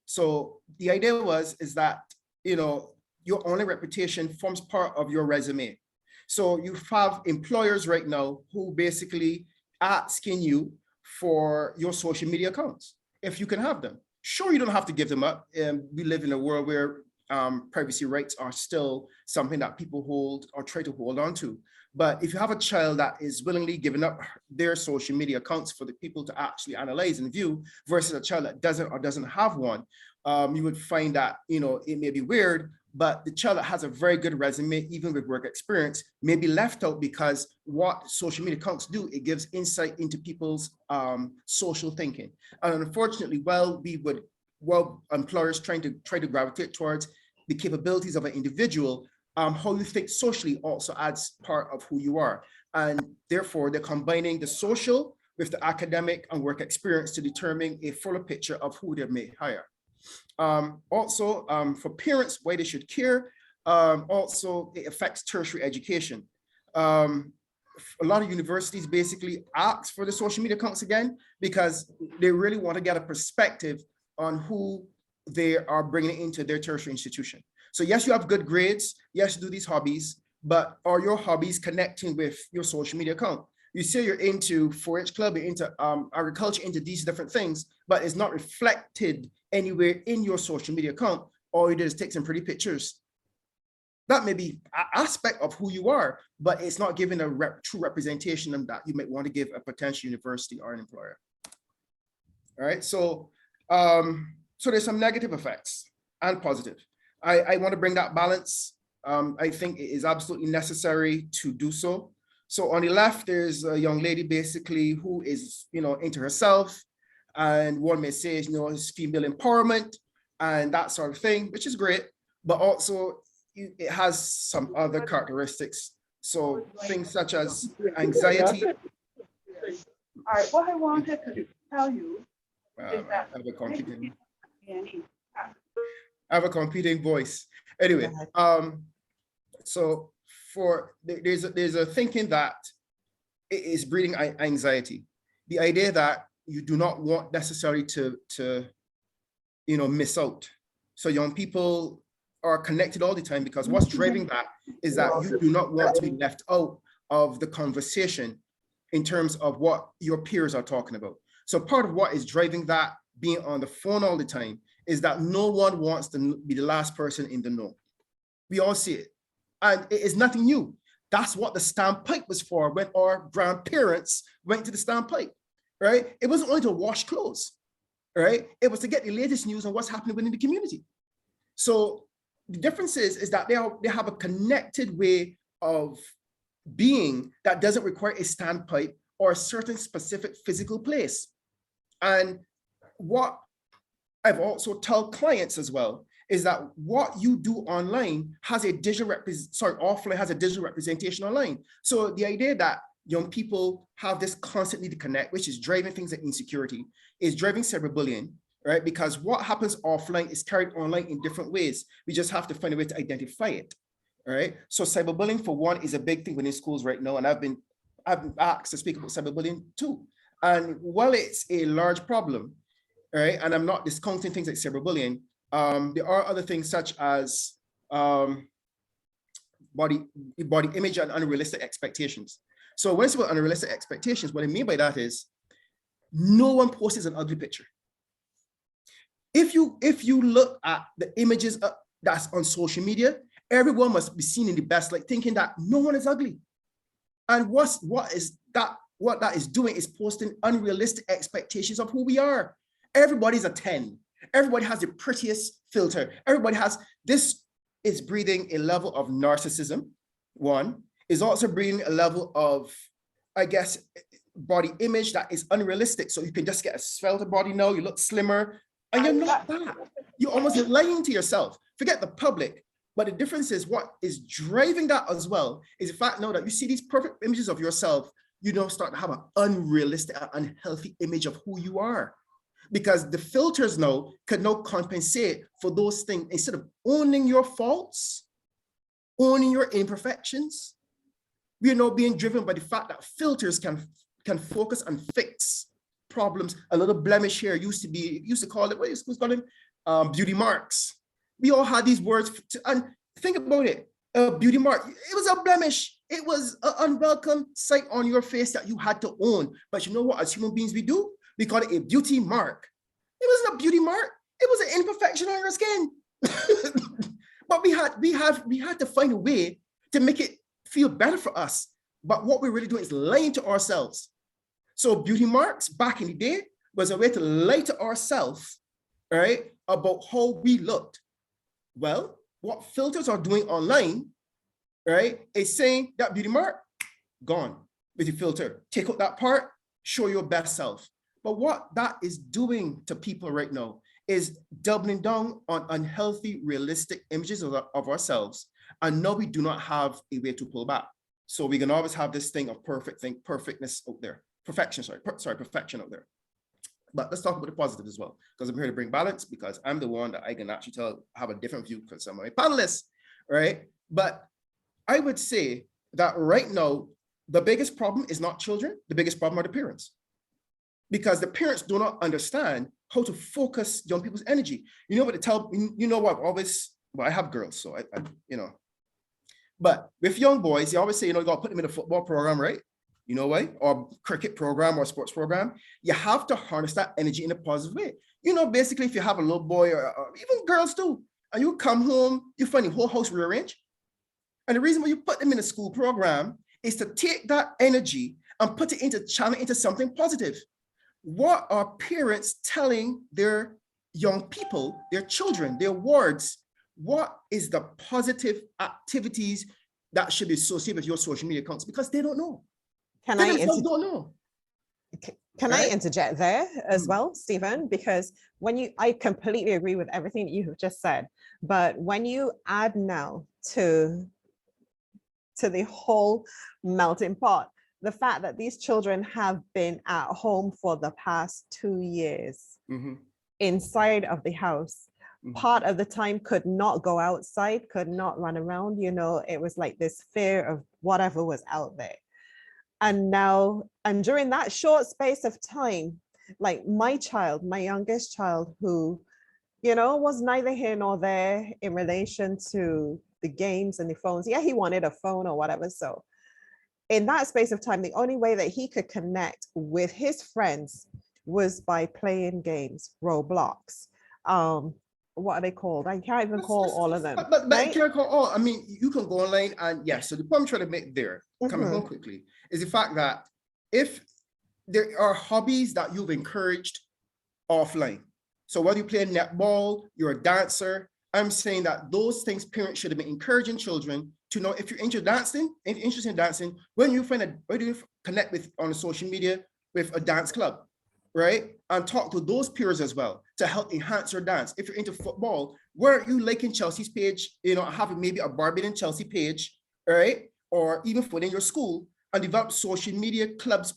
H: So the idea is that, your online reputation forms part of your resume. So you have employers right now who basically asking you for your social media accounts, if you can have them. Sure, you don't have to give them up. We live in a world where privacy rights are still something that people hold or try to hold on to. But if you have a child that is willingly giving up their social media accounts for the people to actually analyze and view versus a child that doesn't have one, you would find that, it may be weird, but the child that has a very good resume, even with work experience, may be left out because what social media accounts do, it gives insight into people's social thinking. And unfortunately, while employers try to gravitate towards the capabilities of an individual, how you think socially also adds part of who you are. And therefore, they're combining the social with the academic and work experience to determine a fuller picture of who they may hire. Also, for parents, why they should care, also it affects tertiary education. A lot of universities basically ask for the social media accounts again, because they really want to get a perspective on who they are bringing into their tertiary institution. So yes, you have good grades, yes, you do these hobbies, but are your hobbies connecting with your social media account? You say you're into 4-H club, you're into agriculture, into these different things, but it's not reflected anywhere in your social media account. All you did is take some pretty pictures. That may be an aspect of who you are, but it's not giving a true representation of that you might want to give a potential university or an employer. All right, so there's some negative effects and positive. I want to bring that balance. I think it is absolutely necessary to do so. So on the left, there's a young lady basically who is, into herself, and one may say, it's female empowerment and that sort of thing, which is great, but also it has some other characteristics. So things such as anxiety.
K: All right, what I wanted to tell you is that
H: I have a competing voice. Anyway, so there's a thinking that it is breeding anxiety. The idea that you do not want necessarily to miss out. So young people are connected all the time because what's driving that is that you do not want to be left out of the conversation in terms of what your peers are talking about. So part of what is driving that, being on the phone all the time, is that no one wants to be the last person in the know. We all see it. And it is nothing new. That's what the standpipe was for when our grandparents went to the standpipe, right? It wasn't only to wash clothes, right? It was to get the latest news on what's happening within the community. So the difference is that they have a connected way of being that doesn't require a standpipe or a certain specific physical place. And what I've also told clients as well is that what you do online has a digital offline has a digital representation online. So the idea that young people have this constant need to connect, which is driving things like insecurity, is driving cyberbullying, right? Because what happens offline is carried online in different ways. We just have to find a way to identify it, all right? So cyberbullying, for one, is a big thing within schools right now, and I've been asked to speak about cyberbullying too. And while it's a large problem, right, and I'm not discounting things like cyberbullying, there are other things such as body image and unrealistic expectations. So when it's about unrealistic expectations, what I mean by that is no one posts an ugly picture. If you look at the images that's on social media, everyone must be seen in the best light, thinking that no one is ugly. And what that is doing is posting unrealistic expectations of who we are. Everybody's a 10. Everybody has the prettiest filter. This is breathing a level of narcissism, one, is also breathing a level of I guess, body image that is unrealistic. So you can just get a svelte body now, you look slimmer, and you're not that. You're almost lying to yourself. Forget the public. But the difference is what is driving that as well is the fact now that you see these perfect images of yourself, you don't start to have an unrealistic, unhealthy image of who you are. Because the filters now can now compensate for those things. Instead of owning your faults, owning your imperfections, we are now being driven by the fact that filters can focus and fix problems. A little blemish here used to call it, what is it called? Beauty marks. We all had these words, and think about it, a beauty mark, it was a blemish. It was an unwelcome sight on your face that you had to own. But you know what, as human beings we do? We call it a beauty mark. It wasn't a beauty mark, it was an imperfection on your skin. But we had to find a way to make it feel better for us. But what we're really doing is lying to ourselves. So beauty marks back in the day was a way to lie to ourselves, right, about how we looked. Well, what filters are doing online, right, is saying that beauty mark, gone with the filter. Take out that part, show your best self. But what that is doing to people right now is doubling down on unhealthy, realistic images of ourselves. And now we do not have a way to pull back. So we can always have this thing of perfectness out there. Perfection out there. But let's talk about the positive as well, because I'm here to bring balance, because I'm the one that I can actually have a different view because some of my panelists, right? But I would say that right now, the biggest problem is not children, the biggest problem are the parents. Because the parents do not understand how to focus young people's energy. You know what I have girls, so I but with young boys, you always say, you gotta put them in a football program, right? You know why? Or cricket program or sports program. You have to harness that energy in a positive way. Basically, if you have a little boy or even girls too, and you come home, you find the whole house rearranged. And the reason why you put them in a school program is to take that energy and put it channel into something positive. What are parents telling their young people, their children, their wards? What is the positive activities that should be associated with your social media accounts? Because they don't know.
A: Can I interject there as well, Stephen? Because I completely agree with everything that you have just said, but when you add now to the whole melting pot, the fact that these children have been at home for the past 2 years inside of the house, part of the time could not go outside, could not run around, it was like this fear of whatever was out there. And during that short space of time, like my youngest child, who, was neither here nor there in relation to the games and the phones. Yeah, he wanted a phone or whatever. So in that space of time, the only way that he could connect with his friends was by playing games, Roblox. What are they called? I can't even call all of them.
H: But right? You can't call all. I mean, you can go online and yes. So the point I'm trying to make there, coming home quickly, is the fact that if there are hobbies that you've encouraged offline, so whether you play netball, you're a dancer, I'm saying that those things parents should have been encouraging children to know. If you're interested in dancing, when you connect with on social media with a dance club, right? And talk to those peers as well to help enhance your dance. If you're into football, where are you liking Chelsea's page, having maybe a Barbadian Chelsea page, right? Or even within your school, and develop social media clubs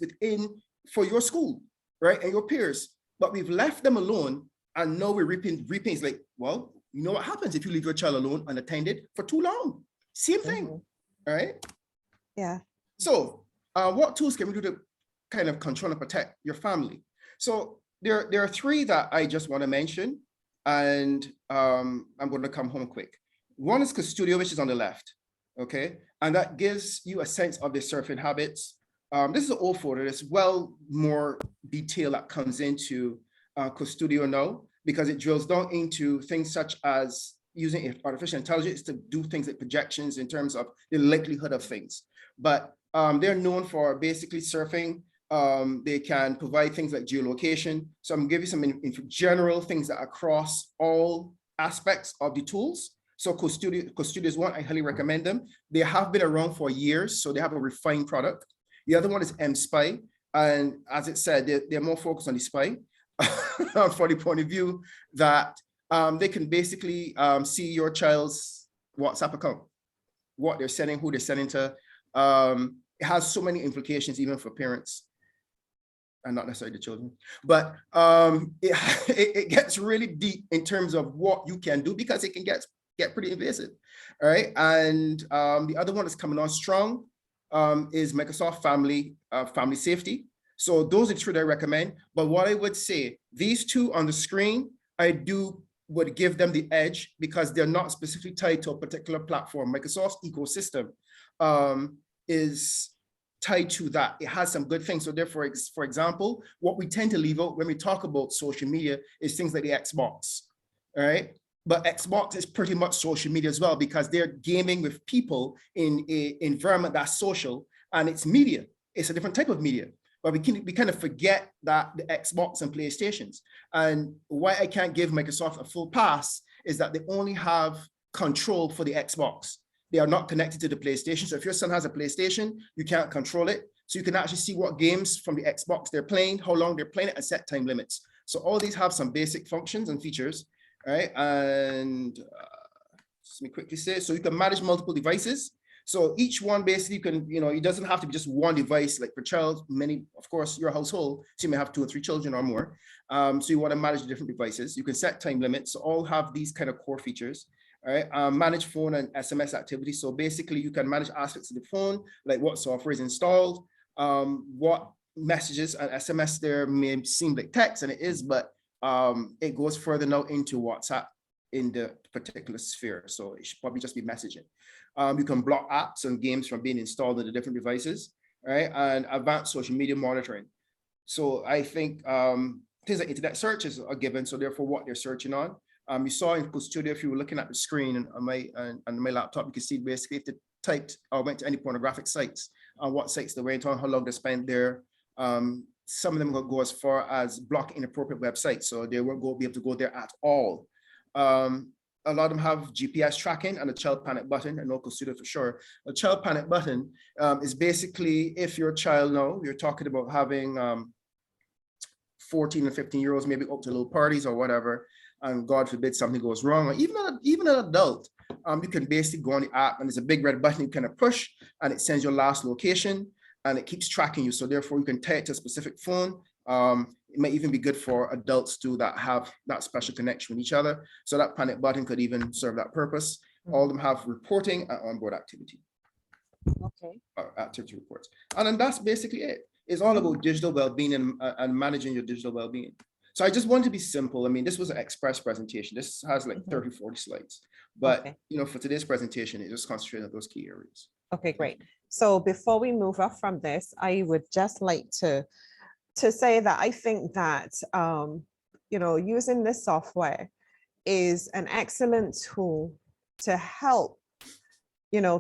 H: for your school, right? And your peers. But we've left them alone, and now we're reaping. It's like, well, you know what happens if you leave your child alone unattended for too long? Same thing, all right?
A: Yeah.
H: So what tools can we do to kind of control and protect your family? So there are three that I just want to mention, and I'm going to come home quick. One is Custodio, which is on the left, okay? And that gives you a sense of the surfing habits. This is an old photo. There's more detail that comes into Custodio now, because it drills down into things such as using artificial intelligence to do things like projections in terms of the likelihood of things. But they're known for basically surfing. They can provide things like geolocation. So I'm gonna give you some general things that across all aspects of the tools. So Custodio is one, I highly recommend them. They have been around for years, so they have a refined product. The other one is M-Spy. And as it said, they're more focused on the spy for the point of view that they can basically see your child's WhatsApp account, what they're sending, who they're sending to. It has so many implications even for parents and not necessarily the children, but it gets really deep in terms of what you can do because it can get pretty invasive, all right? And the other one that's coming on strong is Microsoft Family Safety. So those are the two that I recommend. But what I would say, these two on the screen, would give them the edge because they're not specifically tied to a particular platform. Microsoft's ecosystem is tied to that. It has some good things. So therefore, for example, what we tend to leave out when we talk about social media is things like the Xbox, all right? But Xbox is pretty much social media as well because they're gaming with people in an environment that's social and it's media. It's a different type of media. But we kind of forget that the Xbox and PlayStations. And why I can't give Microsoft a full pass is that they only have control for the Xbox. They are not connected to the PlayStation. So if your son has a PlayStation, you can't control it. So you can actually see what games from the Xbox they're playing, how long they're playing it, and set time limits. So all these have some basic functions and features, right? And let me quickly say, so you can manage multiple devices. So each one basically you can, it doesn't have to be just one device, like per child, many, of course, your household, so you may have 2 or 3 children or more. So you want to manage the different devices. You can set time limits. So all have these kind of core features. All right, manage phone and SMS activity. So basically you can manage aspects of the phone, like what software is installed, what messages and SMS there may seem like text, and it is, but it goes further now into WhatsApp in the particular sphere. So it should probably just be messaging. You can block apps and games from being installed on the different devices, right? And advanced social media monitoring. So I think things like internet searches are given, so therefore what they're searching on. You saw in Studio, if you were looking at the screen on my laptop, you can see basically if they typed or went to any pornographic sites, what sites they went on, how long they spent there. Some of them will go as far as block inappropriate websites, so they won't be able to go there at all. A lot of them have GPS tracking and a child panic button, and local studio for sure. A child panic button is basically if your child you're talking about having 14 and 15-year-olds, maybe up to little parties or whatever, and God forbid something goes wrong, or even an adult, you can basically go on the app and there's a big red button you kind of push and it sends your last location and it keeps tracking you. So therefore you can tie it to a specific phone. It might even be good for adults too that have that special connection with each other. So that panic button could even serve that purpose. All of them have reporting and onboard activity.
A: Okay.
H: Activity reports. And then that's basically it. It's all about digital well-being and managing your digital well-being. So I just wanted to be simple. I mean, this was an express presentation. This has like 30, 40 slides. But, for today's presentation, it just concentrated on those key areas.
A: Okay, great. So before we move off from this, I would just like to say that I think that, using this software is an excellent tool to help,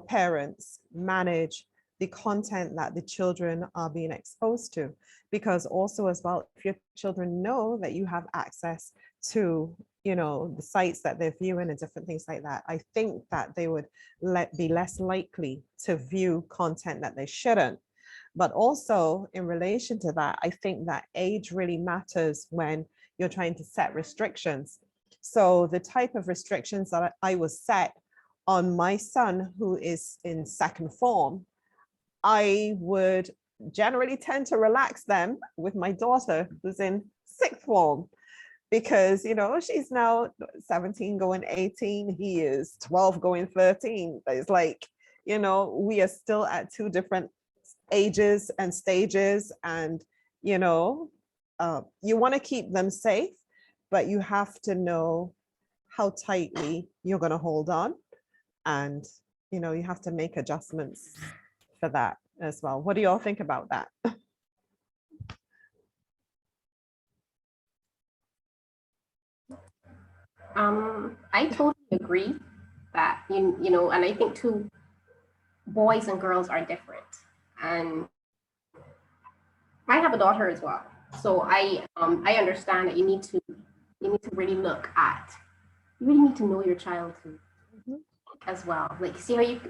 A: parents manage the content that the children are being exposed to. Because also as well, if your children know that you have access to, the sites that they're viewing and different things like that, I think that they would be less likely to view content that they shouldn't. But also in relation to that, I think that age really matters when you're trying to set restrictions. So the type of restrictions that I was set on my son, who is in second form, I would generally tend to relax them with my daughter who's in sixth form, because she's now 17 going 18, he is 12 going 13. It's like, we are still at 2 different ages and stages, and you want to keep them safe, but you have to know how tightly you're going to hold on, and you have to make adjustments for that as well. What do you all think about that?
I: I totally agree that, and I think too, boys and girls are different. And I have a daughter as well. So I understand that you need to really look at, you really need to know your child too, as well. Like, see how you,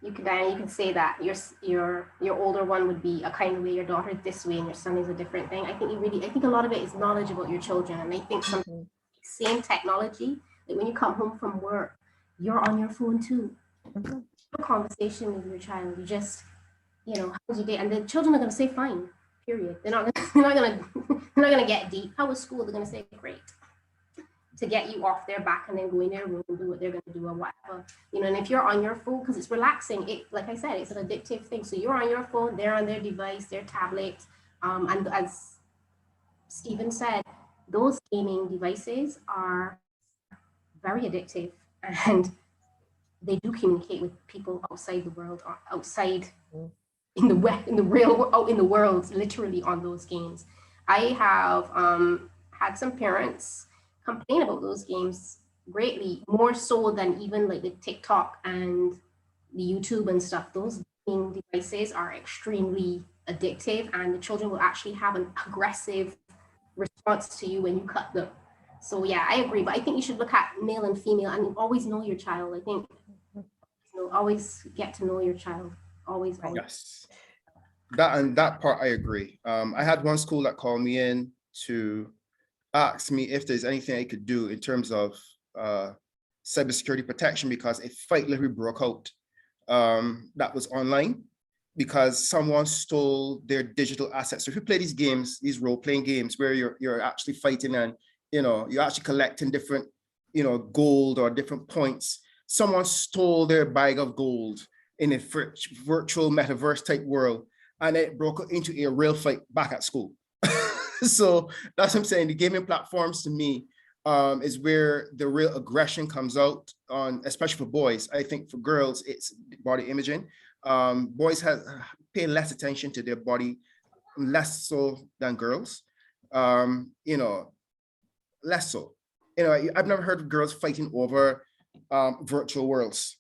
I: you can say that your older one would be a kind of way, your daughter this way, and your son is a different thing. I think a lot of it is knowledge about your children. And I think some same technology, like when you come home from work, you're on your phone too. A conversation with your child, you just, how was your day? And the children are gonna say fine, period. They're not gonna get deep. How was school? They're gonna say great. To get you off their back and then go in their room and do what they're going to do or whatever, and if you're on your phone, because it's relaxing, like I said, it's an addictive thing. So you're on your phone, they're on their device, their tablet, and as Stephen said, those gaming devices are very addictive, and they do communicate with people outside the world, or outside in the real, out in the world, literally on those games. I have had some parents complain about those games greatly, more so than even like the TikTok and the YouTube and stuff. Those gaming devices are extremely addictive, and the children will actually have an aggressive response to you when you cut them. So yeah, I agree, but I think you should look at male and female, and always know your child. I think always get to know your child. Always.
H: Yes, that part I agree. I had one school that called me in to asked me if there's anything I could do in terms of cybersecurity protection, because a fight literally broke out that was online because someone stole their digital assets. So if you play these games, these role-playing games where you're actually fighting and you're actually collecting different gold or different points, someone stole their bag of gold in a virtual metaverse type world, and it broke into a real fight back at school. So that's what I'm saying. The gaming platforms to me is where the real aggression comes out on, especially for boys. I think for girls, it's body imaging. Boys pay less attention to their body, less so than girls. Less so. I've never heard of girls fighting over virtual worlds.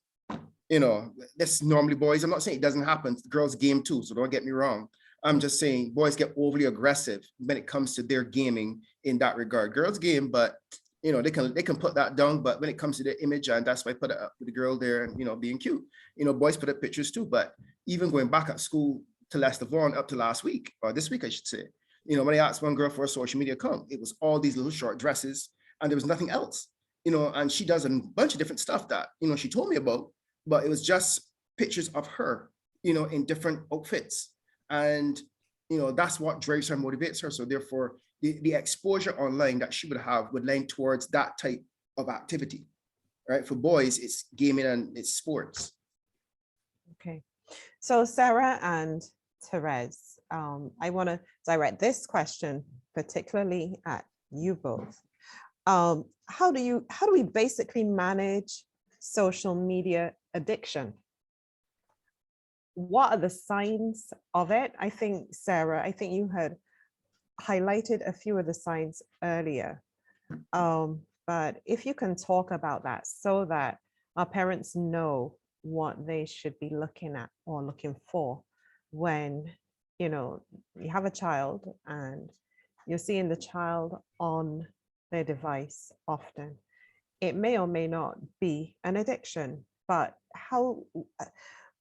H: That's normally boys. I'm not saying it doesn't happen. Girls game too, so don't get me wrong. I'm just saying boys get overly aggressive when it comes to their gaming in that regard. Girls game, but they can put that down. But when it comes to their image, and that's why I put it up with the girl there and being cute. Boys put up pictures too. But even going back at school to Lester Vaughan up to last week, or this week I should say, when I asked one girl for a social media account, it was all these little short dresses and there was nothing else. And she does a bunch of different stuff that she told me about, but it was just pictures of her, in different outfits. And, that's what drives her, motivates her. So therefore, the exposure online that she would have would lean towards that type of activity, right? For boys, it's gaming and it's sports.
A: Okay. So Sarah and Therese, I want to direct this question particularly at you both. How do we basically manage social media addiction? What are the signs of it? I think, Sarah, you had highlighted a few of the signs earlier. But if you can talk about that so that our parents know what they should be looking at or looking for when, you have a child and you're seeing the child on their device often. It may or may not be an addiction, but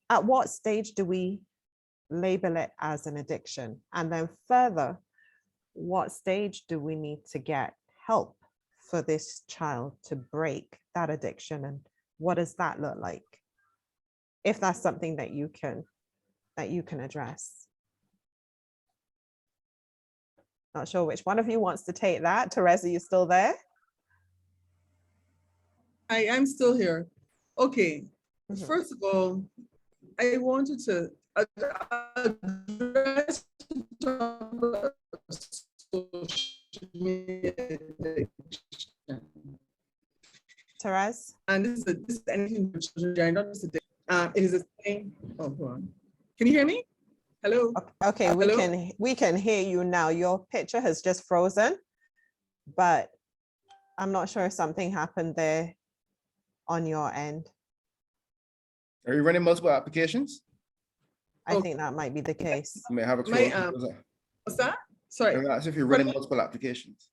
A: at what stage do we label it as an addiction? And then further, what stage do we need to get help for this child to break that addiction? And what does that look like? If that's something that you can address. Not sure which one of you wants to take that. Therese, are you still there?
J: I am still here. Okay. First of all, I wanted to address
A: Therese?
J: And this is anything for children, not just a it is a thing. Oh, hold on. Can you hear me? Hello?
A: Okay, we can hear you now. Your picture has just frozen, but I'm not sure if something happened there on your end.
H: Are you running multiple applications?
A: I think that might be the case.
H: You may have a
J: what's that? Sorry.
H: As if you're running multiple applications.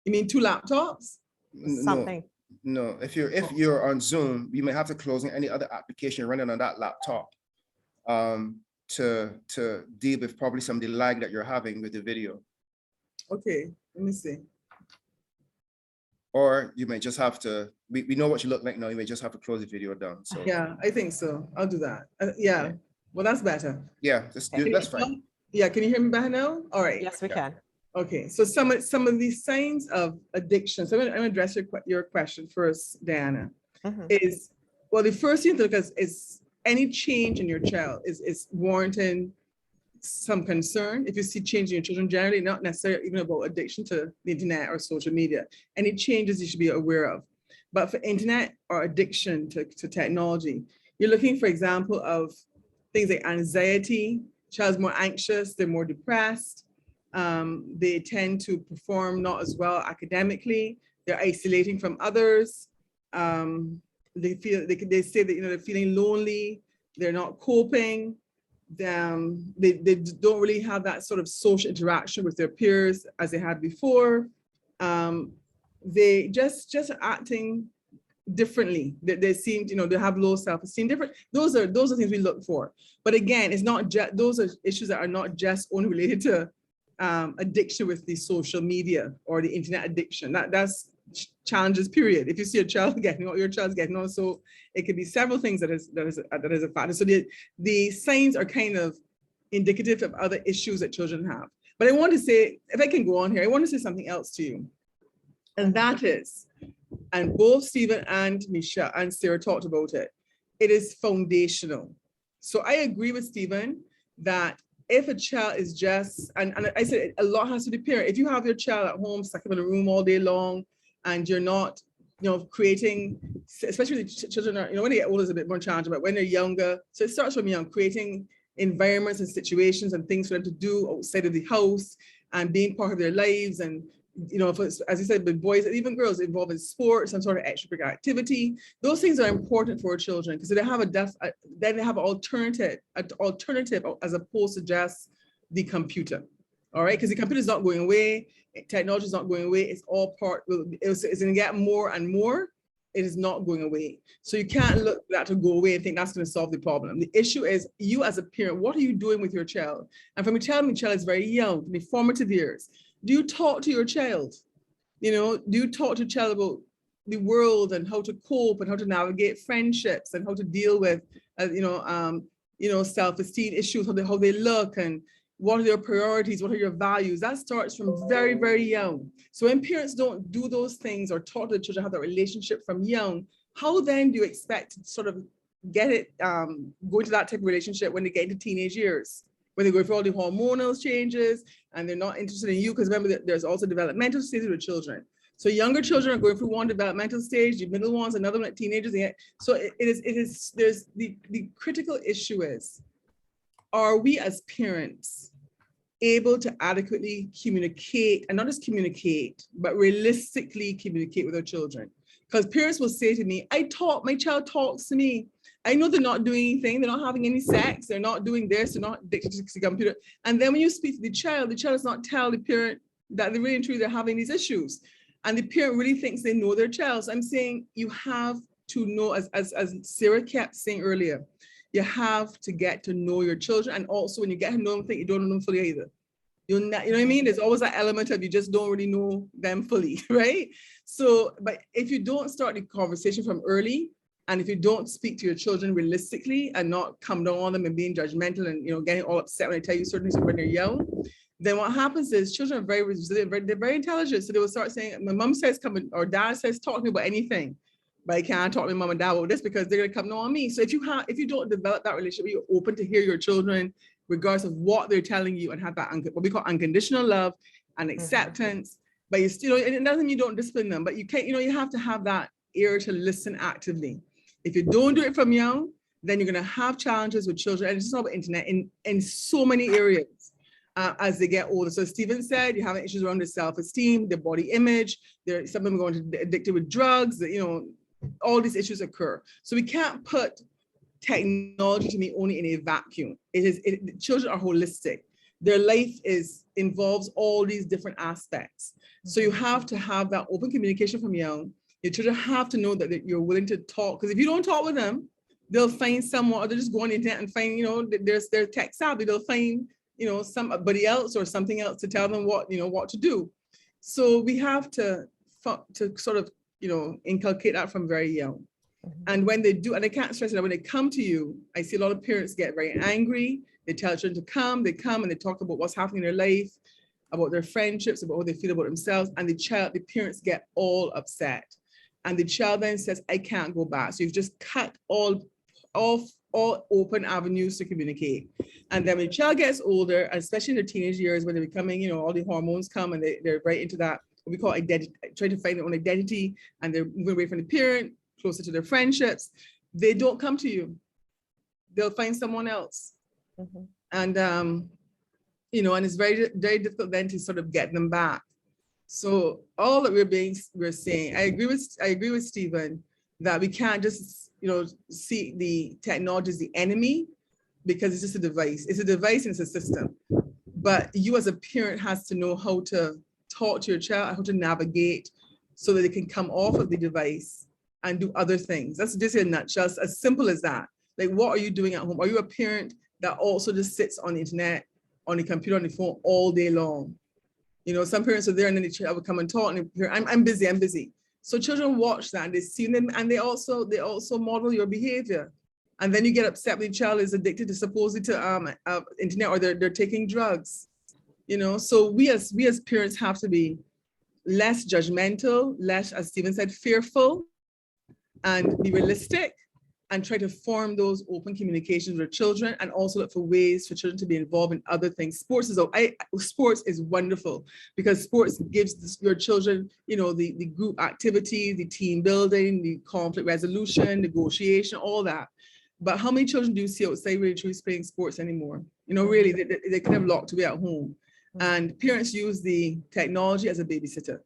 J: You mean 2 laptops?
A: Something.
H: No, if you're on Zoom, you may have to close any other application running on that laptop to deal with probably some of the lag that you're having with the video.
J: Okay, let me see.
H: Or you may just have to, we know what you look like now, you may just have to close the video down, so.
J: Yeah, I think so. I'll do that. Yeah, well, that's better.
H: Yeah, that's fine.
J: Yeah, can you hear me better now? All right.
A: Yes, we can.
J: Okay, so some of these signs of addiction. So I'm gonna address your question first, Diana. Is, well, the first thing to look at is any change in your child is warranting some concern. If you see change in your children generally, not necessarily even about addiction to the internet or social media, any changes you should be aware of. But for internet or addiction to technology, you're looking, for example, of things like anxiety. Child's more anxious, they're more depressed. They tend to perform not as well academically. They're isolating from others. They say that, they're feeling lonely. They're not coping. They don't really have that sort of social interaction with their peers as they had before. They just are acting differently. They seem, they have low self-esteem. Different. Those are things we look for. But again, it's not just, those are issues that are not just only related to addiction with the social media or the internet addiction. That's challenges, period. If you see a child your child's getting on, so it could be several things that is a factor. So the signs are kind of indicative of other issues that children have. But I want to say, if I can go on here, I want to say something else to you. And that is, and both Stephen and Misha and Sarah talked about it, it is foundational. So I agree with Stephen that if a child is just, and I said a lot has to do with parent. If you have your child at home, stuck in a room all day long, and you're not, creating, especially children are, when they get older, it's a bit more challenging, but when they're younger, so it starts from young, creating environments and situations and things for them to do outside of the house and being part of their lives. And, as you said, with boys and even girls involved in sports, some sort of extracurricular activity, those things are important for children because they have then they have an alternative as opposed to just the computer. All right, because the computer is not going away, technology is not going away, it's all part, it's going to get more and more, it is not going away. So you can't look for that to go away and think that's going to solve the problem. The issue is you as a parent, what are you doing with your child? And from a child is very young, in the formative years, do you talk to your child? Do you talk to your child about the world and how to cope and how to navigate friendships and how to deal with, self-esteem issues, how they look and what are their priorities, what are your values? That starts from very, very young. So when parents don't do those things or talk to the children, have that relationship from young, how then do you expect to sort of get it, go into that type of relationship when they get into teenage years? When they go through all the hormonal changes and they're not interested in you, because remember there's also developmental stages with children. So younger children are going through one developmental stage, the middle ones, another one at teenagers. So there's the critical issue is, are we as parents able to adequately communicate, and not just communicate, but realistically communicate with our children? Because parents will say to me, my child talks to me. I know they're not doing anything, they're not having any sex, they're not doing this, they're not addicted to the computer. And then when you speak to the child does not tell the parent that they're really and truly they're having these issues. And the parent really thinks they know their child. So I'm saying you have to know, as Sarah kept saying earlier, you have to get to know your children. And also when you get to know them, you don't know them fully either. You know what I mean? There's always that element of you just don't really know them fully, right? So, but if you don't start the conversation from early, and if you don't speak to your children realistically and not come down on them and being judgmental and getting all upset when they tell you certain things when they're young, then what happens is children are very resilient, they're very intelligent. So they will start saying, my mom says come or dad says talk to me about anything, but I can't talk to my mom and dad about this because they're gonna come down on me. So if you don't develop that relationship, you're open to hear your children regardless of what they're telling you and have that what we call unconditional love and acceptance, but you still, it doesn't mean you don't discipline them, but you can't, you have to have that ear to listen actively. If you don't do it from young, then you're going to have challenges with children, and it's not about internet in so many areas as they get older. So Stephen said, you have issues around their self-esteem, their body image. Some of them are going to be addicted with drugs. All these issues occur. So we can't put technology to me only in a vacuum. Children are holistic. Their life involves all these different aspects. So you have to have that open communication from young. Your children have to know that you're willing to talk, because if you don't talk with them, they'll find someone, or they'll just go on the internet and find, they're tech savvy, they'll find, somebody else or something else to tell them what to do. So we have to sort of, inculcate that from very young. And when they do, and I can't stress it, when they come to you, I see a lot of parents get very angry. They tell children to come, they come and they talk about what's happening in their life, about their friendships, about what they feel about themselves. And the parents get all upset. And the child then says, I can't go back. So you've just cut all open avenues to communicate. And then when the child gets older, especially in their teenage years, when they're becoming, all the hormones come and they're right into that, what we call identity, trying to find their own identity, and they're moving away from the parent, closer to their friendships, they don't come to you. They'll find someone else. And, and it's very, very difficult then to sort of get them back. So all that we're saying, I agree with Stephen that we can't just, see the technology as the enemy, because it's just a device. It's a device and it's a system. But you as a parent has to know how to talk to your child, how to navigate so that they can come off of the device and do other things. That's just in a nutshell, as simple as that. Like, what are you doing at home? Are you a parent that also just sits on the internet, on the computer, on the phone all day long? Some parents are there and then the child will come and talk and I'm busy. So children watch that and they see them, and they also model your behavior. And then you get upset when the child is addicted to supposedly to internet, or they're taking drugs. So we as parents have to be less judgmental, less, as Stephen said, fearful, and be realistic, and try to form those open communications with children, and also look for ways for children to be involved in other things. Sports is wonderful, because sports gives your children, the group activity, the team building, the conflict resolution, negotiation, all that. But how many children do you see outside really truly playing sports anymore? Really, they kind of locked away at home. And parents use the technology as a babysitter.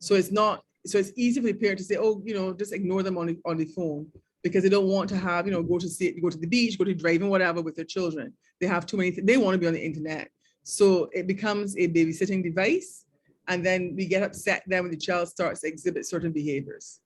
J: So it's easy for the parent to say, oh, just ignore them on the phone, because they don't want to have, go to the beach, go to driving, whatever, with their children. They have too many, they want to be on the internet. So it becomes a babysitting device. And then we get upset then when the child starts to exhibit certain behaviors.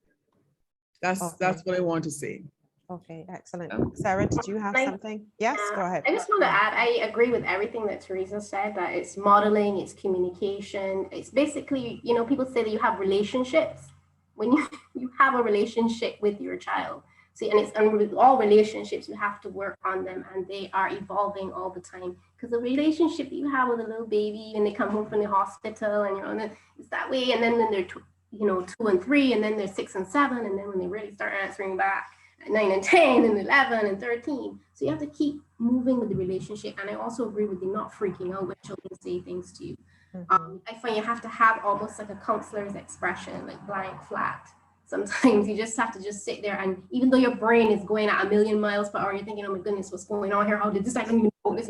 J: That's what I want to say.
A: Okay, excellent. Sarah, did you have something? Yes, go ahead.
I: I just want to add, I agree with everything that Teresa said, that it's modeling, it's communication. It's basically, people say that you have relationships. When you have a relationship with your child, see, and with all relationships, you have to work on them, and they are evolving all the time. Because the relationship you have with a little baby when they come home from the hospital, and it's that way, and then they're 2 and 3, and then they're 6 and 7, and then when they really start answering back, 9 and 10 and 11 and 13. So you have to keep moving with the relationship. And I also agree with you not freaking out when children say things to you. I find you have to have almost like a counselor's expression, like blank flat. Sometimes you just have to just sit there, and even though your brain is going at 1,000,000 miles per hour, you're thinking, oh my goodness, what's going on here? How did this, I don't even know this,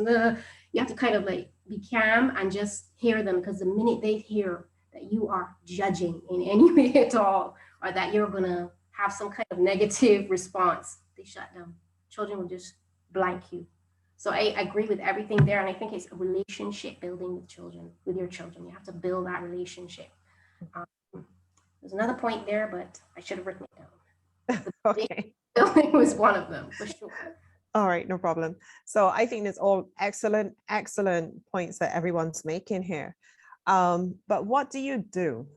I: you have to kind of like be calm and just hear them, because the minute they hear that you are judging in any way at all, or that you're gonna have some kind of negative response, they shut down. Children will just blank you. So I agree with everything there. And I think it's a relationship building with your children. You have to build that relationship. There's another point there, but I should have written it down.
A: Okay.
I: Building was one of them, for sure.
A: All right, no problem. So I think it's all excellent points that everyone's making here. But what do you do?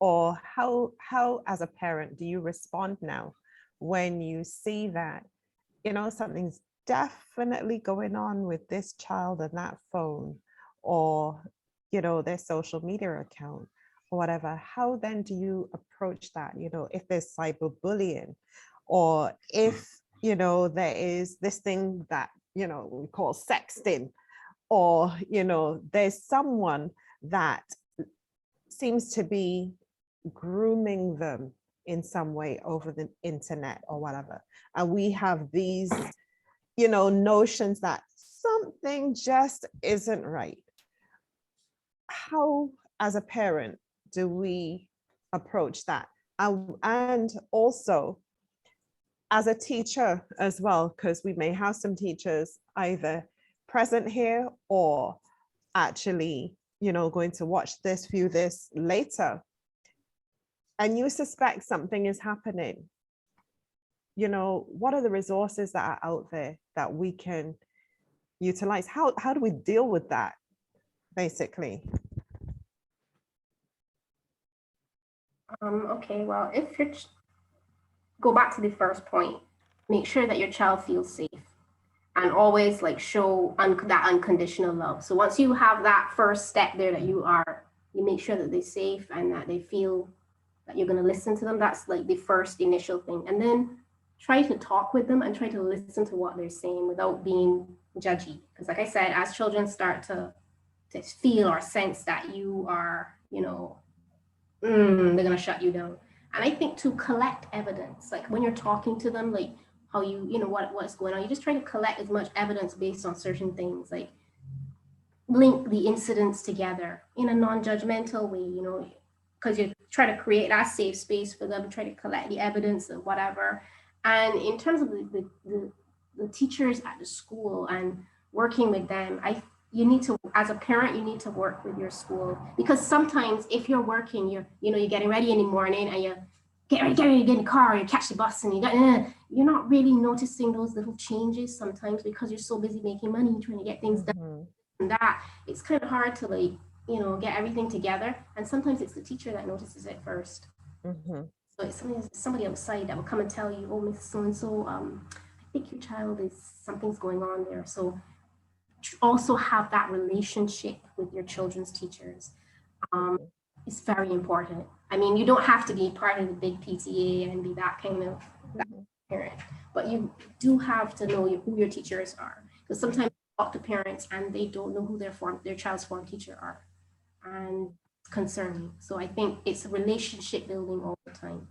A: Or how as a parent do you respond now when you see that, something's definitely going on with this child and that phone, or, their social media account or whatever? How then do you approach that? If there's cyberbullying, or if, there is this thing that, we call sexting, or, there's someone that seems to be grooming them in some way over the internet or whatever. And we have these, notions that something just isn't right. How, as a parent, do we approach that? And also, as a teacher as well, because we may have some teachers either present here or actually, going to watch this, view this later. and you suspect something is happening, you know, what are the resources that are out there that we can utilize? How do we deal with that, basically?
I: Okay, well, if you go back to the first point, make sure that your child feels safe and always like show that unconditional love. So once you have that first step there that you make sure that they're safe and that they feel that you're going to listen to them. That's like the first initial thing. And then try to talk with them and try to listen to what they're saying without being judgy. Because like I said, as children start to feel or sense that you are, you know, they're going to shut you down. And I think to collect evidence, like when you're talking to them, like how you know, what's going on, you just try to collect as much evidence based on certain things, like link the incidents together in a non-judgmental way, you know, because you try to create that safe space for them, try to collect the evidence of whatever. And in terms of the teachers at the school and working with them, you need to, as a parent, you need to work with your school, because sometimes if you're working, you're getting ready in the morning and you get ready to get in the car, you catch the bus and you're not really noticing those little changes sometimes because you're so busy making money, trying to get things done. And that it's kind of hard to like, you know, get everything together. And sometimes it's the teacher that notices it first. So it's somebody outside that will come and tell you, oh, Miss So-and-so, I think your child something's going on there. So also have that relationship with your children's teachers. It's very important. I mean, you don't have to be part of the big PTA and be that kind of parent, but you do have to know who your teachers are, because sometimes you talk to parents and they don't know who their child's form teacher are, and it's concerning. So I think it's a relationship building all the time.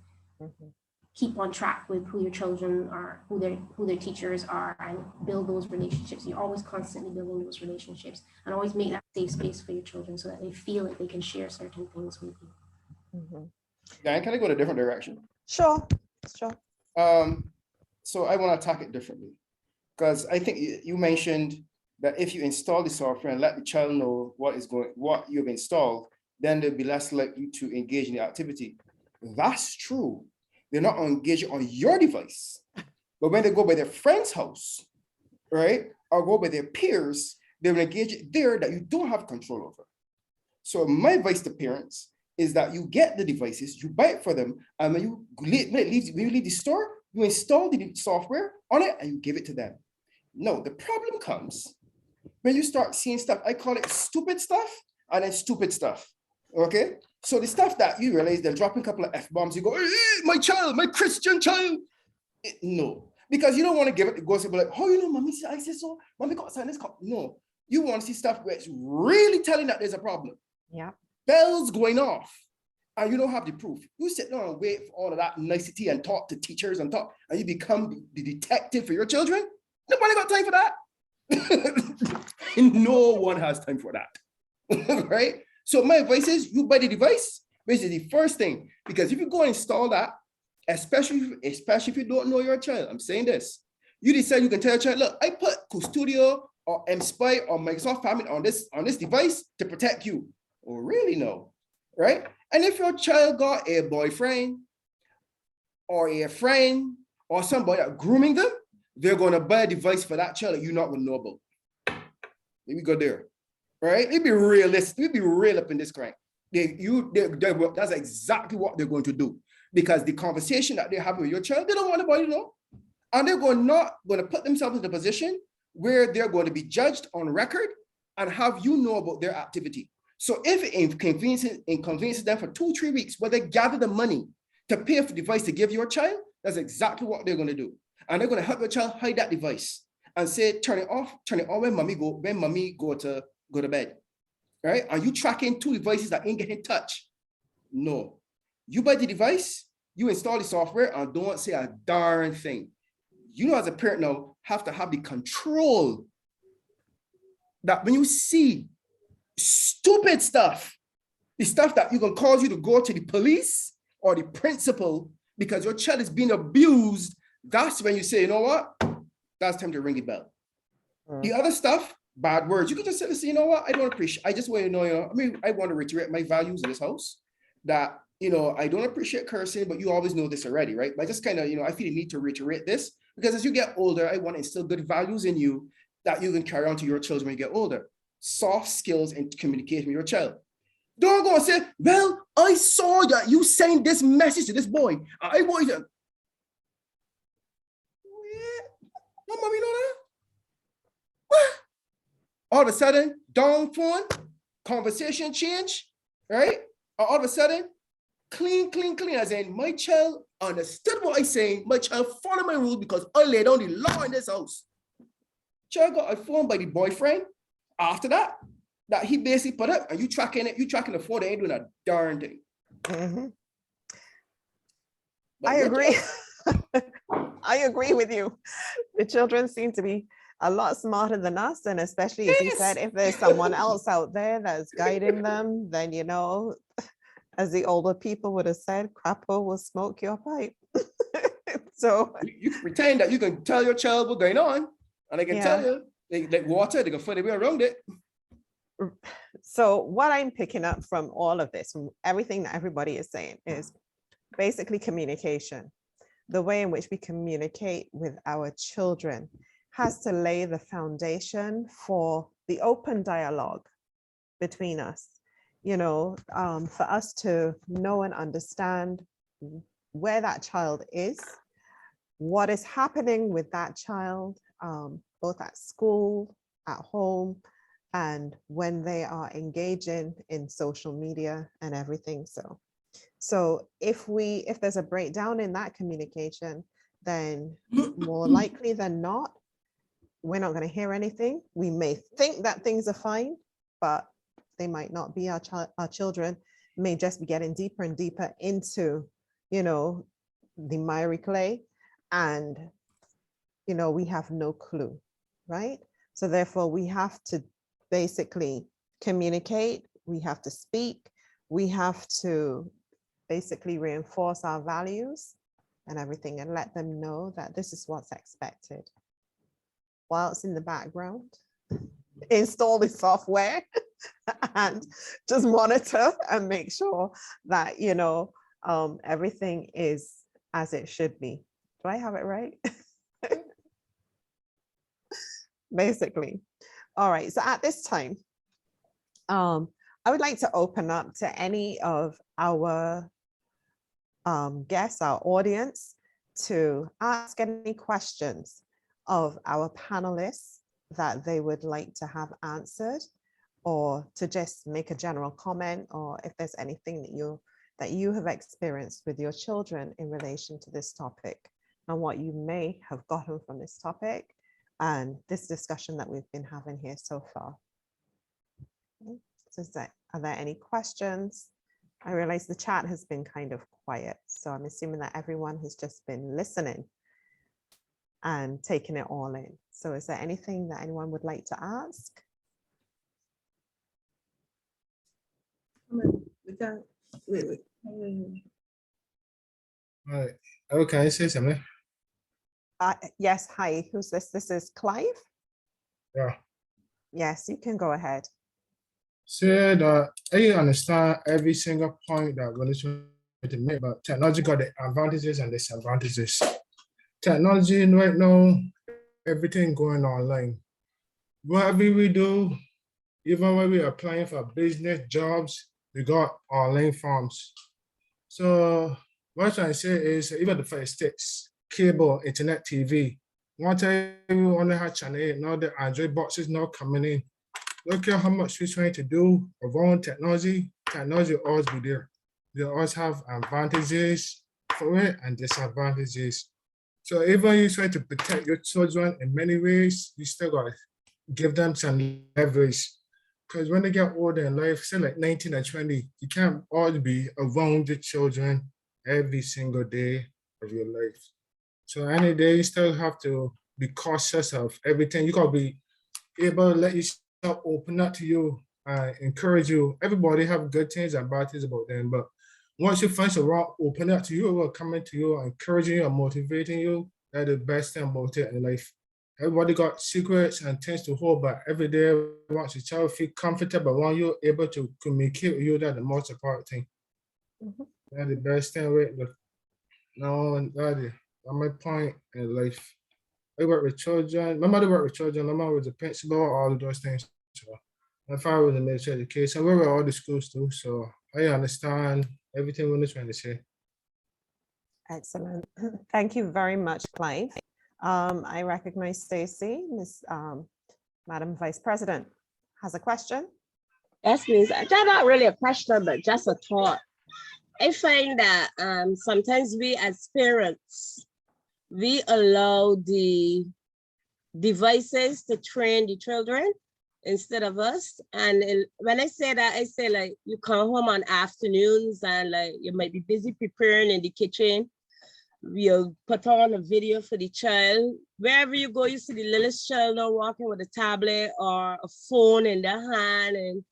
I: Keep on track with who your children are, who their teachers are, and build those relationships. You're always constantly building those relationships, and always make that safe space for your children so that they feel like they can share certain things with you.
H: Diane, can I go in a different direction?
A: Sure.
H: So I want to attack it differently, because I think you mentioned that if you install the software and let the child know what you've installed, then they'll be less likely to engage in the activity. That's true. They're not engaging on your device, but when they go by their friend's house, right, or go by their peers, they will engage it there that you don't have control over. So my advice to parents is that you get the devices, you buy it for them, and when you leave the store, you install the software on it and you give it to them. No, the problem comes when you start seeing stuff, I call it stupid stuff and then stupid stuff, okay? So the stuff that you realize they're dropping a couple of F-bombs, you go, hey, my child, my Christian child. No, because you don't want to give it to gossip like, oh, you know, mommy, I said so, mommy got signed this call. No, you want to see stuff where it's really telling that there's a problem.
A: Yeah.
H: Bells going off, and you don't have the proof. You sit down and wait for all of that nicety and talk to teachers and you become the detective for your children. Nobody got time for that. No one has time for that, right? So my advice is you buy the device, which is the first thing, because if you go and install that, especially if you don't know your child, I'm saying this, you decide you can tell your child, look, I put Custodio or MSpy or Microsoft Family on this device to protect you. Oh, really? No, right? And if your child got a boyfriend or a friend or somebody that grooming them, they're going to buy a device for that child that you're not going to know about. Let me go there, right? Let me be realistic. Let me be real up in this crank. That's exactly what they're going to do, because the conversation that they're having with your child, they don't want anybody to know. And they're not going to put themselves in a position where they're going to be judged on record and have you know about their activity. So if it inconveniences them for 2-3 weeks, where they gather the money to pay for the device to give your child, that's exactly what they're going to do. And they're going to help your child hide that device and say, turn it on when mommy go to bed, right? Are you tracking 2 devices that ain't getting touched? No. You buy the device, you install the software, and don't say a darn thing. You know, as a parent now, have to have the control that when you see stupid stuff, the stuff that can cause you to go to the police or the principal because your child is being abused, that's when you say, you know what? That's time to ring the bell. The other stuff, bad words, you can just say, you know what? I don't appreciate, I just want to know, I mean, I want to reiterate my values in this house, that I don't appreciate cursing, but you always know this already, right? But I just kind of, I feel the need to reiterate this because as you get older, I want to instill good values in you that you can carry on to your children when you get older. Soft skills in communicating with your child. Don't go and say, well, I saw that you sent this message to this boy. I want you to. No, mommy, know that? What? All of a sudden, down phone, conversation change, right? All of a sudden, clean, as in my child understood what I saying, my child followed my rules because I laid down the law in this house. Child got a phone by the boyfriend after that he basically put up, and you tracking the phone, they ain't doing a darn thing.
A: Mm-hmm. I agree. I agree with you. The children seem to be a lot smarter than us, and especially as you said, if there's someone else out there that's guiding them, then as the older people would have said, crapper will smoke your pipe. So
H: you can pretend that you can tell your child what's going on, and they can tell you, like water, they can find a way around it.
A: So what I'm picking up from all of this, from everything that everybody is saying, is basically communication. The way in which we communicate with our children has to lay the foundation for the open dialogue between us. For us to know and understand where that child is, what is happening with that child, both at school, at home, and when they are engaging in social media and everything. So if there's a breakdown in that communication, then more likely than not, we're not going to hear anything. We may think that things are fine, but they might not be. Our children may just be getting deeper and deeper into, the miry clay, and, we have no clue, right? So therefore we have to basically communicate, we have to speak, we have to basically reinforce our values and everything, and let them know that this is what's expected. Whilst in the background, install the software and just monitor and make sure that, everything is as it should be. Do I have it right? Basically. All right, so at this time, I would like to open up to any of our guests, our audience, to ask any questions of our panelists that they would like to have answered, or to just make a general comment, or if there's anything that you have experienced with your children in relation to this topic and what you may have gotten from this topic and this discussion that we've been having here so far. So are there any questions? I realize the chat has been kind of quiet, so I'm assuming that everyone has just been listening and taking it all in. So is there anything that anyone would like to ask?
L: Wait. All right. Oh, can I say something?
A: Yes, hi, who's this? This is Clive?
L: Yeah.
A: Yes, you can go ahead.
L: Said I understand every single point that we're trying to make, but technology got the advantages and disadvantages. Technology right now, everything going online. Whatever we do, even when we're applying for business jobs, we got online forms. So what I'm trying to say is, even the Fire Sticks, cable, internet, TV. One time we only had Channel 8, now the Android boxes now coming in. Look at how much we're trying to do around technology. Technology will always be there. They always have advantages for it and disadvantages. So even you try to protect your children in many ways, you still got to give them some leverage. Because when they get older in life, say like 19 and 20, you can't always be around the children every single day of your life. So any day, you still have to be cautious of everything. You got to be able to let yourself open up to you, encourage you. Everybody have good things and bad things about them, but once you find someone open up to you, will coming to you, encouraging you and motivating you, that's the best thing about it in life. Everybody got secrets and things to hold, but every day, once your child feel comfortable around you, able to communicate with you, that's the most important thing. That's the best thing with the no and that's my point in life. I work with children. My mother worked with children. My mom was a principal, all of those things. So my father was in military education. We were all the schools too. So I understand everything we're trying to say.
A: Excellent. Thank you very much, Clive. I recognize Stacy, Madam Vice President, has a question.
B: Yes, please. That's not really a question, but just a thought. I find that sometimes we as parents, we allow the devices to train the children instead of us. And when I say that, I say like you come home on afternoons and like you might be busy preparing in the kitchen. You'll put on a video for the child. Wherever you go, you see the littlest child now walking with a tablet or a phone in their hand. And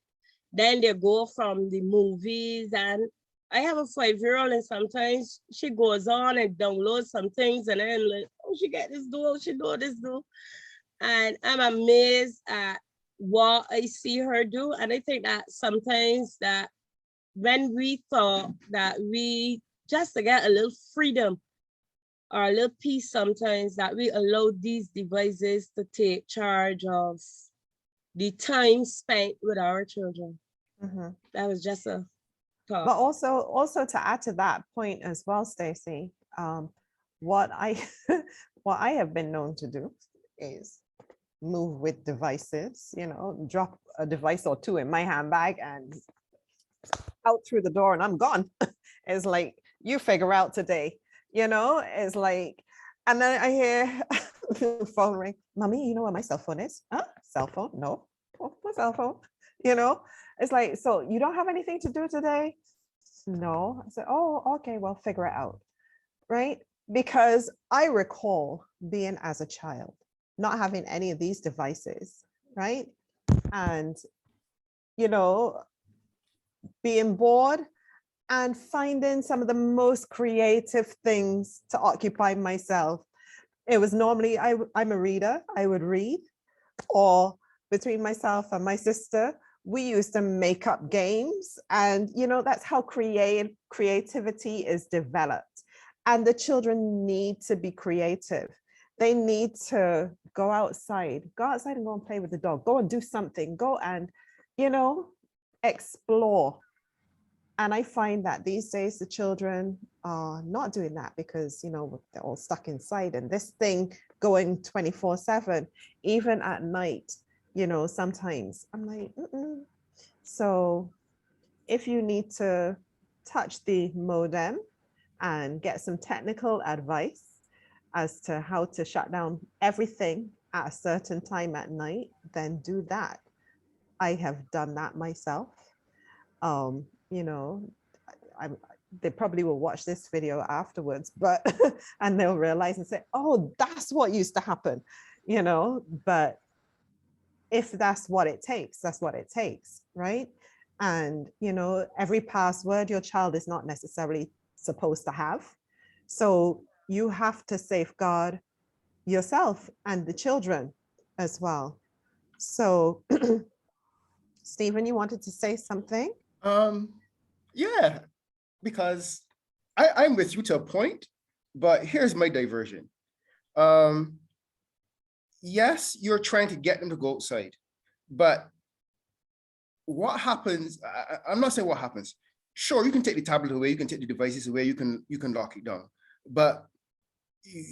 B: then they go from the movies. And I have a 5-year-old and sometimes she goes on and downloads some things and then like, oh, she get this do, oh, she do this do. And I'm amazed at what I see her do. And I think that sometimes that when we thought that we just to get a little freedom or a little peace sometimes that we allow these devices to take charge of the time spent with our children.
A: Mm-hmm.
B: That was just a thought.
A: But also to add to that point as well, Stacy, what I have been known to do is move with devices, you know, drop a device or two in my handbag and out through the door and I'm gone. It's like, you figure out today, you know, it's like, and then I hear the phone ring, Mommy, you know where my cell phone is? Huh? Cell phone? No, oh, my cell phone, you know? It's like, so you don't have anything to do today? No. I said, oh, okay, well, figure it out, right? Because I recall being as a child, not having any of these devices, right? And, you know, being bored and finding some of the most creative things to occupy myself. It was normally, I'm a reader, I would read, or between myself and my sister, we used to make up games. And, you know, that's how creativity is developed. And the children need to be creative. They need to go outside and go and play with the dog, go and do something, go and, you know, explore. And I find that these days the children are not doing that because, you know, they're all stuck inside and this thing going 24/7, even at night, you know, sometimes I'm like, mm-mm. So if you need to touch the modem and get some technical advice as to how to shut down everything at a certain time at night, then do that. I have done that myself. You know, they probably will watch this video afterwards, but and they'll realize and say, oh, that's what used to happen, you know, but if that's what it takes, that's what it takes, right? And, you know, every password your child is not necessarily supposed to have. So you have to safeguard yourself and the children as well. So, Stephen, you wanted to say something?
H: Yeah, because I'm with you to a point, but here's my diversion. Yes, you're trying to get them to go outside, but what happens? I'm not saying what happens. Sure, you can take the tablet away, you can take the devices away, you can lock it down. But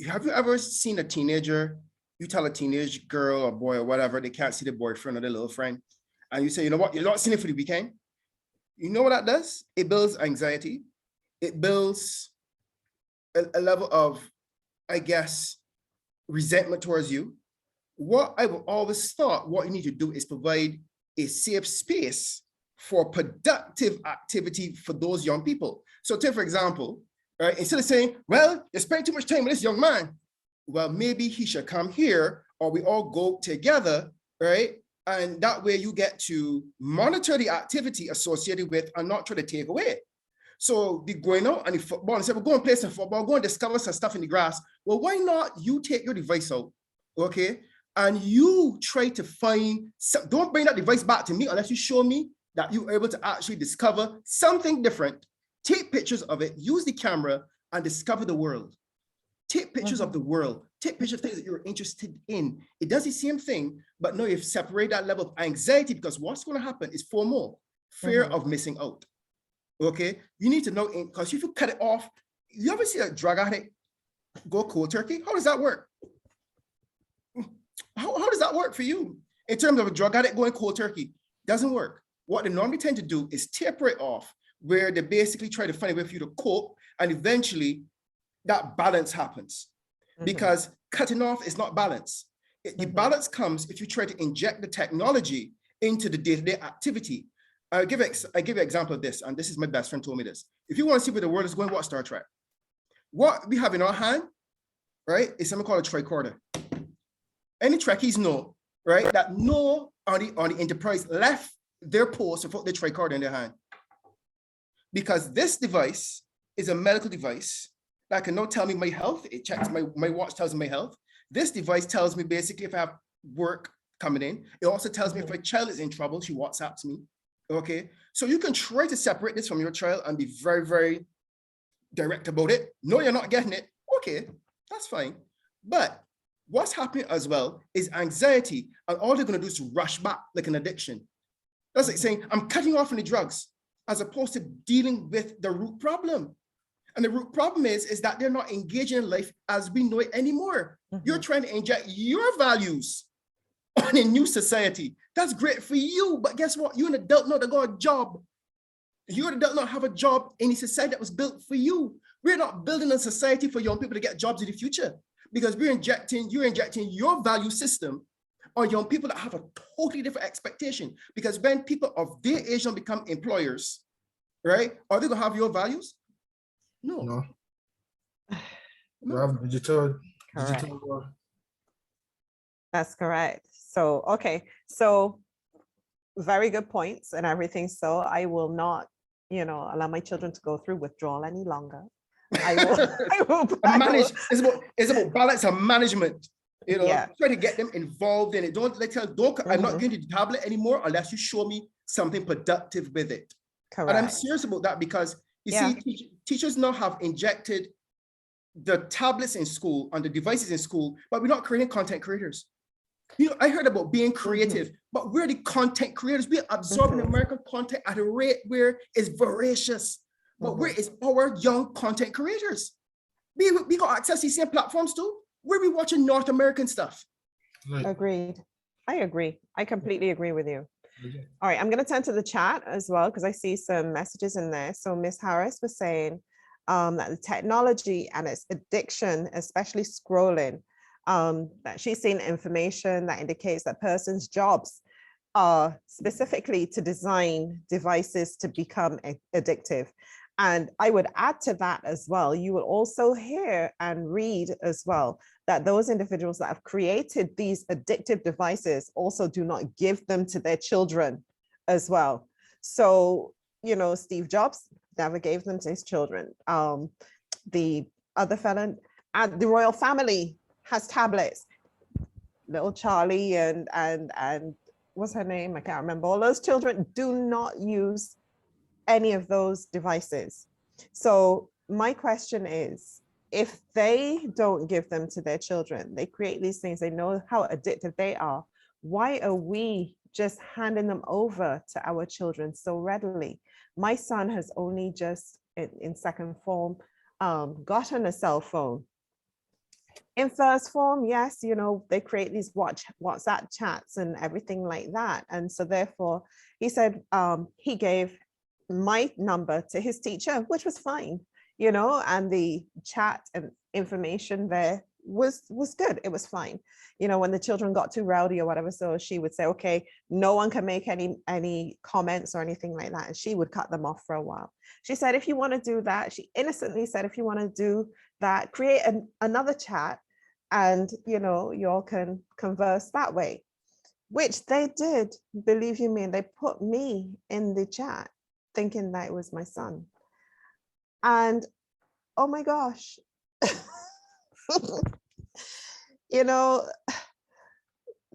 H: have you ever seen a teenager? You tell a teenage girl or boy or whatever, they can't see the boyfriend or the little friend, and you say, you know what, you're not seeing it for the weekend. You know what that does? It builds anxiety. It builds a level of, I guess, resentment towards you. What I've always thought what you need to do is provide a safe space for productive activity for those young people. So take, for example, right, instead of saying, well, you spend too much time with this young man, well, maybe he should come here or we all go together, right? And that way you get to monitor the activity associated with and not try to take away. So be going out and the football and say, we're going to play some football, go and discover some stuff in the grass. Well, why not you take your device out, okay? And you try to find, don't bring that device back to me unless you show me that you're able to actually discover something different Take pictures of it, use the camera and discover the world. Take pictures of the world. Take pictures of things that you're interested in. It does the same thing, but no, you separate that level of anxiety, because what's going to happen is FOMO, fear of missing out. Okay, you need to know, because if you cut it off, you ever see a drug addict go cold turkey? How does that work? How does that work for you? In terms of a drug addict going cold turkey, doesn't work. What they normally tend to do is taper it off, where they basically try to find a way for you to cope, and eventually that balance happens. Because cutting off is not balance. The balance comes if you try to inject the technology into the day-to-day activity. I'll give you an example of this, and this is my best friend told me this. If you want to see where the world is going, watch Star Trek. What we have in our hand, right, is something called a tricorder. Any Trekkies know, right, that no on the Enterprise left their post without the tricorder in their hand. Because this device is a medical device that can now tell me my health. It checks my watch, tells me my health. This device tells me basically if I have work coming in. It also tells me if my child is in trouble, she WhatsApps me. Okay, so you can try to separate this from your child and be very, very direct about it. No, you're not getting it. Okay, that's fine. But what's happening as well is anxiety, and all they're going to do is rush back like an addiction. That's like saying, I'm cutting off on the drugs, as opposed to dealing with the root problem. And the root problem is that they're not engaging in life as we know it anymore. You're trying to inject your values on a new society. That's great for you, but guess what? You're an adult now that got a job. You're an adult now have a job in a society that was built for you. We're not building a society for young people to get jobs in the future, because you're injecting your value system on young people that have a totally different expectation. Because when people of their age don't become employers, right? Are they gonna have your values? No.
L: No. You have digital world.
A: That's correct. So, okay. So very good points and everything. So I will not, allow my children to go through withdrawal any longer. I will
H: manage. It's about balance and management. Try to get them involved in it. I'm not going to the tablet anymore unless you show me something productive with it.
A: Correct.
H: And I'm serious about that, because you see, teachers now have injected the tablets in school and the devices in school, but we're not creating content creators. I heard about being creative, but we're the content creators. We're absorbing American content at a rate where it's voracious. But where is our young content creators? We got access to these same platforms too. Where we watching North American stuff.
A: Agreed. I agree. I completely agree with you. All right, I'm going to turn to the chat as well, because I see some messages in there. So Miss Harris was saying that the technology and its addiction, especially scrolling, that she's seen information that indicates that persons' jobs are specifically to design devices to become addictive. And I would add to that as well, you will also hear and read as well that those individuals that have created these addictive devices also do not give them to their children as well. So, Steve Jobs never gave them to his children. The other fellow at the royal family has tablets. Little Charlie and what's her name? I can't remember. All those children do not use any of those devices. So my question is, if they don't give them to their children, they create these things, they know how addictive they are, why are we just handing them over to our children so readily? My son has only just in second form gotten a cell phone. In first form, yes, they create these WhatsApp chats and everything like that. And so therefore he said he gave my number to his teacher, which was fine, and the chat and information there was good. It was fine. When the children got too rowdy or whatever, so she would say, okay, no one can make any comments or anything like that. And she would cut them off for a while. She said, if you want to do that, she innocently said, if you want to do that, create another chat and, you all can converse that way, which they did, believe you me, and they put me in the chat thinking that it was my son. And oh my gosh,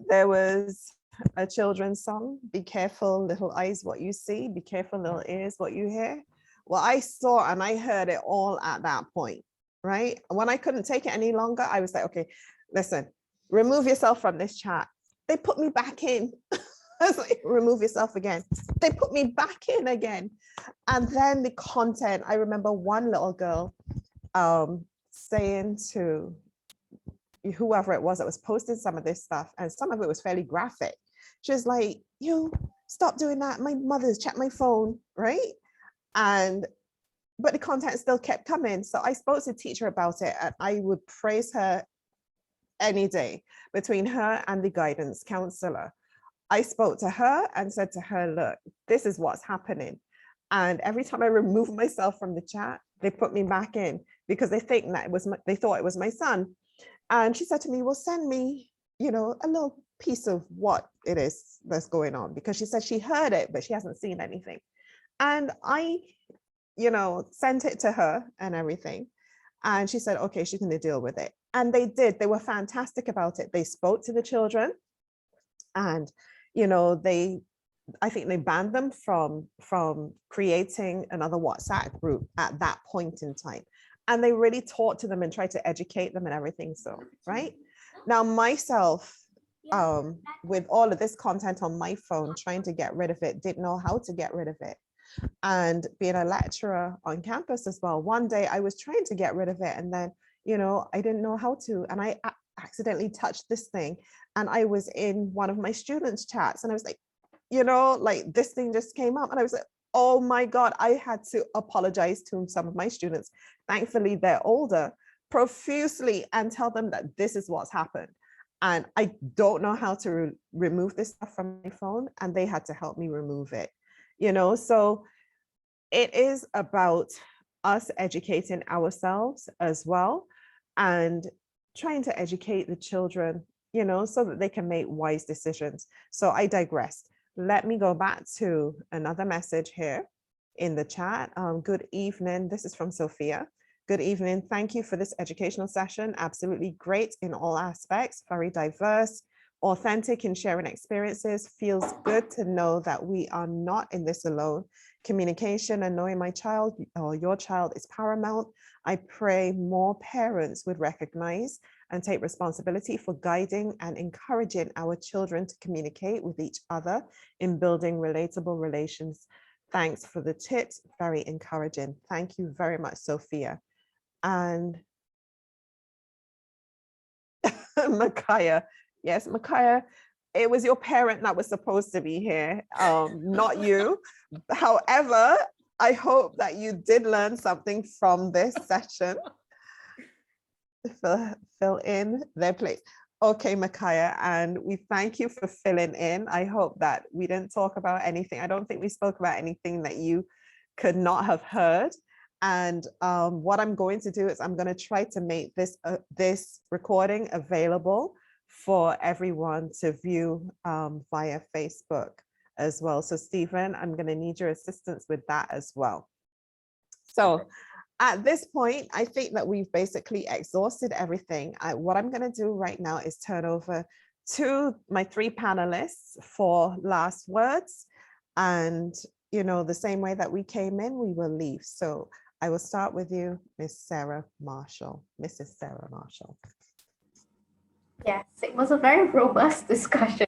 A: there was a children's song, be careful little eyes what you see, be careful little ears what you hear. Well, I saw and I heard it all at that point, right? When I couldn't take it any longer, I was like, okay, listen, remove yourself from this chat. They put me back in. I was like, remove yourself again. They put me back in again. And then the content, I remember one little girl saying to whoever it was that was posting some of this stuff, and some of it was fairly graphic. She was like, you stop doing that. My mother's checked my phone, right? But the content still kept coming. So I spoke to the teacher about it, and I would praise her any day. Between her and the guidance counselor, I spoke to her and said to her, look, this is what's happening. And every time I remove myself from the chat, they put me back in because they think that they thought it was my son. And she said to me, well, send me, a little piece of what it is that's going on, because she said she heard it, but she hasn't seen anything. And I, sent it to her and everything. And she said, okay, she's going to deal with it. And they did. They were fantastic about it. They spoke to the children, and, I think they banned them from creating another WhatsApp group at that point in time. And they really talked to them and tried to educate them and everything. So, right now, myself, with all of this content on my phone, trying to get rid of it, didn't know how to get rid of it. And being a lecturer on campus as well, one day I was trying to get rid of it, and then, I didn't know how to, and I accidentally touched this thing, and I was in one of my students' chats, and I was like, this thing just came up, and I was like, oh my God, I had to apologize to some of my students. Thankfully, they're older, profusely, and tell them that this is what's happened. And I don't know how to remove this stuff from my phone, and they had to help me remove it. So it is about us educating ourselves as well, and trying to educate the children, so that they can make wise decisions. So I digressed. Let me go back to another message here in the chat. Good evening. This is from Sophia. Good evening. Thank you for this educational session. Absolutely great in all aspects, very diverse, authentic in sharing experiences. Feels good to know that we are not in this alone. Communication and knowing my child or your child is paramount. I pray more parents would recognize and take responsibility for guiding and encouraging our children to communicate with each other in building relatable relations. Thanks for the tips, very encouraging. Thank you very much, Sophia. And Micaiah, yes, Micaiah, it was your parent that was supposed to be here, not you. However, I hope that you did learn something from this session. Fill in their place. Okay, Micaiah, and we thank you for filling in. I hope that we didn't talk about anything. I don't think we spoke about anything that you could not have heard. And what I'm going to do is I'm going to try to make this recording available for everyone to view via Facebook as well. So Stephen, I'm going to need your assistance with that as well. So at this point, I think that we've basically exhausted everything. What I'm going to do right now is turn over to my three panelists for last words. And, the same way that we came in, we will leave. So I will start with you, Miss Sarah Marshall, Mrs. Sarah Marshall.
I: Yes, it was a very robust discussion.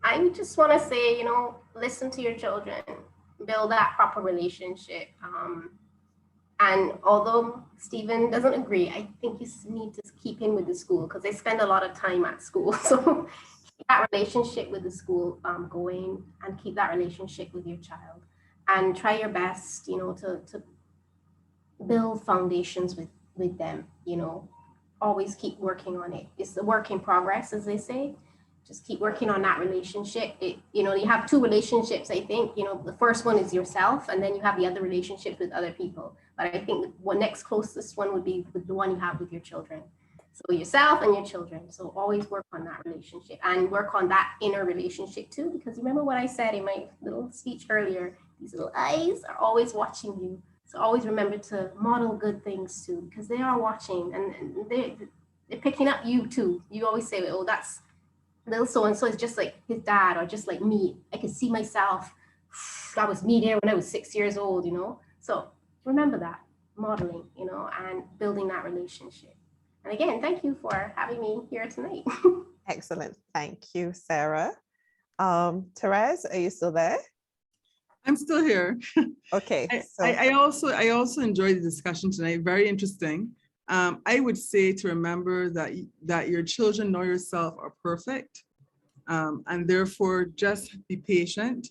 I: I just want to say, listen to your children, build that proper relationship. And although Stephen doesn't agree, I think you need to keep him with the school because they spend a lot of time at school. So keep that relationship with the school going, and keep that relationship with your child. And try your best, to build foundations with them, always keep working on it. It's a work in progress, as they say. Just keep working on that relationship. You have two relationships, I think. The first one is yourself, and then you have the other relationships with other people. But I think the next closest one would be with the one you have with your children. So yourself and your children. So always work on that relationship and work on that inner relationship too, because remember what I said in my little speech earlier, these little eyes are always watching you. So always remember to model good things too, because they are watching and they're picking up you too. You always say, oh, that's little so-and-so is just like his dad or just like me. I can see myself I was me there when I was 6 years old, you know. So remember that, modeling, you know, and building that relationship. And again, thank you for having me here tonight.
A: Excellent. Thank you, Sarah. Therese, are you still there?
J: I'm still here.
A: Okay. So
J: I also enjoyed the discussion tonight. Very interesting. I would say to remember that your children nor yourself are perfect, and therefore just be patient.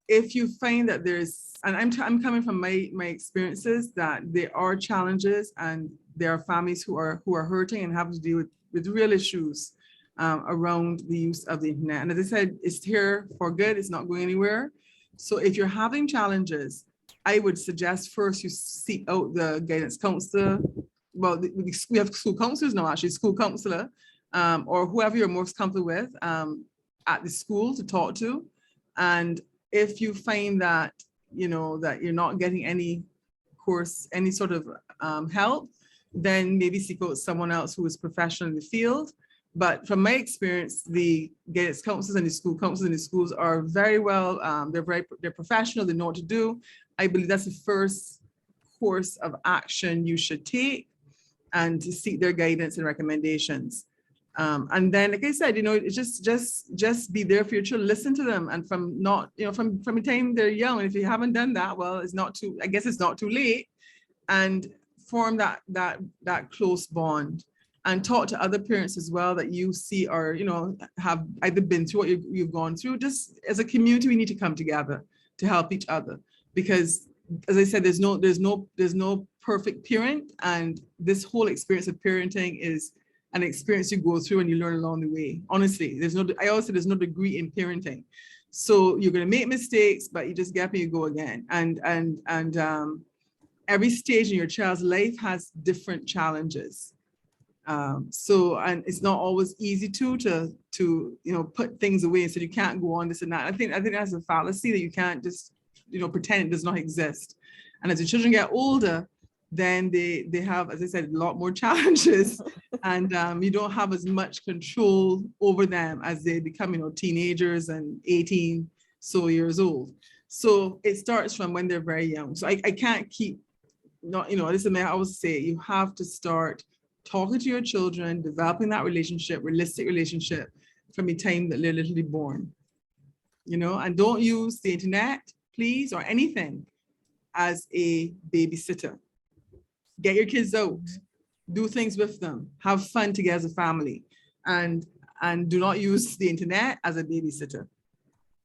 J: If you find that there's, and I'm coming from my experiences, that there are challenges and there are families who are hurting and have to deal with real issues around the use of the internet. And as I said, it's here for good. It's not going anywhere. So if you're having challenges, I would suggest first you seek out the guidance counselor. Well, we have school counselors now, actually, school counselor, or whoever you're most comfortable with at the school to talk to. And if you find that, you know, that you're not getting any sort of help, then maybe seek out someone else who is professional in the field. But from my experience, the guidance counselors and the school counselors in the schools are very well, they're professional, they know what to do. I believe that's the first course of action you should take, and to seek their guidance and recommendations. And then, like I said, you know, it's just be there for your children, listen to them. And from the time they're young, and if you haven't done that, well, it's not too late, and form that close bond. And talk to other parents as well that you see are, you know, have either been through what you've gone through. Just as a community, we need to come together to help each other, because as I said, there's no perfect parent, and this whole experience of parenting is an experience you go through and you learn along the way. Honestly, I always say there's no degree in parenting. So you're going to make mistakes, but you just get up and you go again. And every stage in your child's life has different challenges. And it's not always easy to you know, put things away and say you can't go on this and that. I think that's a fallacy, that you can't just, you know, pretend it does not exist. And as the children get older, then they have, as I said, a lot more challenges, and you don't have as much control over them as they become, you know, teenagers and 18 so years old. So it starts from when they're very young. So I can't keep, not, you know, this is, I always say, you have to start talking to your children, developing that relationship, realistic relationship, from the time that they're literally born, you know. And don't use the internet, please, or anything as a babysitter. Get your kids out, do things with them, have fun together as a family, and do not use the internet as a babysitter.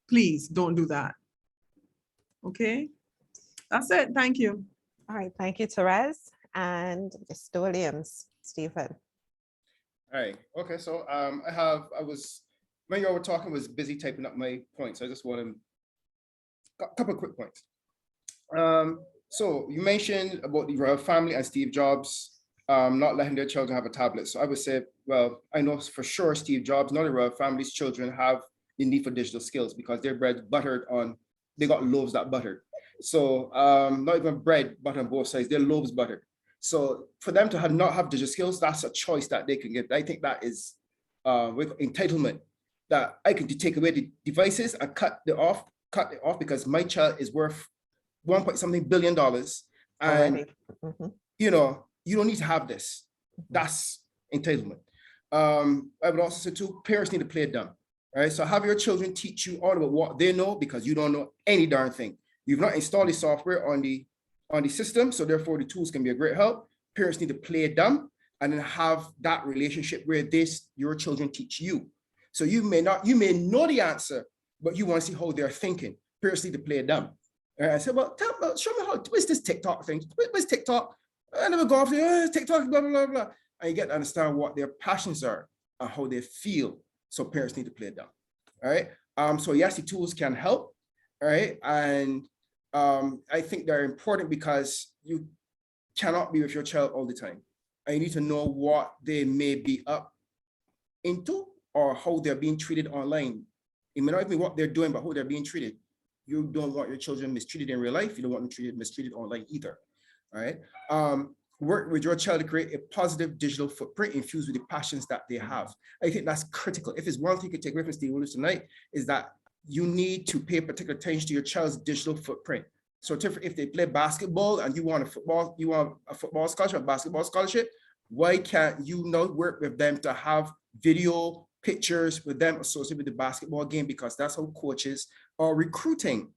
J: Please don't do that. Okay, that's it. Thank you.
A: all right, thank you, Therese. And Mr. Williams, Stephen.
H: All right, okay, so when you all were talking, I was busy typing up my points. I just want to, a couple of quick points. So you mentioned about the royal family and Steve Jobs not letting their children have a tablet. So I would say, well, I know for sure Steve Jobs, not the royal family's children, have the need for digital skills, because their bread buttered on, they got loaves that buttered. So not even bread buttered on both sides, their loaves buttered. So for them to not have digital skills, that's a choice that they can get. I think that is with entitlement, that I can take away the devices and cut it off because my child is worth $1.something billion. And you know, you don't need to have this. That's entitlement. I would also say too, parents need to play it dumb. Right? So have your children teach you all about what they know, because you don't know any darn thing. You've not installed the software on the system, so therefore the tools can be a great help. Parents need to play it dumb and then have that relationship where your children teach you. So you may know the answer, but you want to see how they're thinking. Parents need to play it dumb. And I said, well, show me what's this TikTok thing? What's TikTok? I never go off there, TikTok, blah, blah, blah, blah. And you get to understand what their passions are and how they feel. So parents need to play it dumb. All right. So yes, the tools can help. All right. And I think they're important because you cannot be with your child all the time. And you need to know what they may be up into or how they're being treated online. It may not even be what they're doing, but how they're being treated. You don't want your children mistreated in real life. You don't want them mistreated online either. All right. Work with your child to create a positive digital footprint infused with the passions that they have. I think that's critical. If it's one thing you can take away from Steve Williams tonight, is that you need to pay particular attention to your child's digital footprint. So if they play basketball and you want a football scholarship, a basketball scholarship, why can't you not work with them to have video pictures with them associated with the basketball game? Because that's how coaches are recruiting.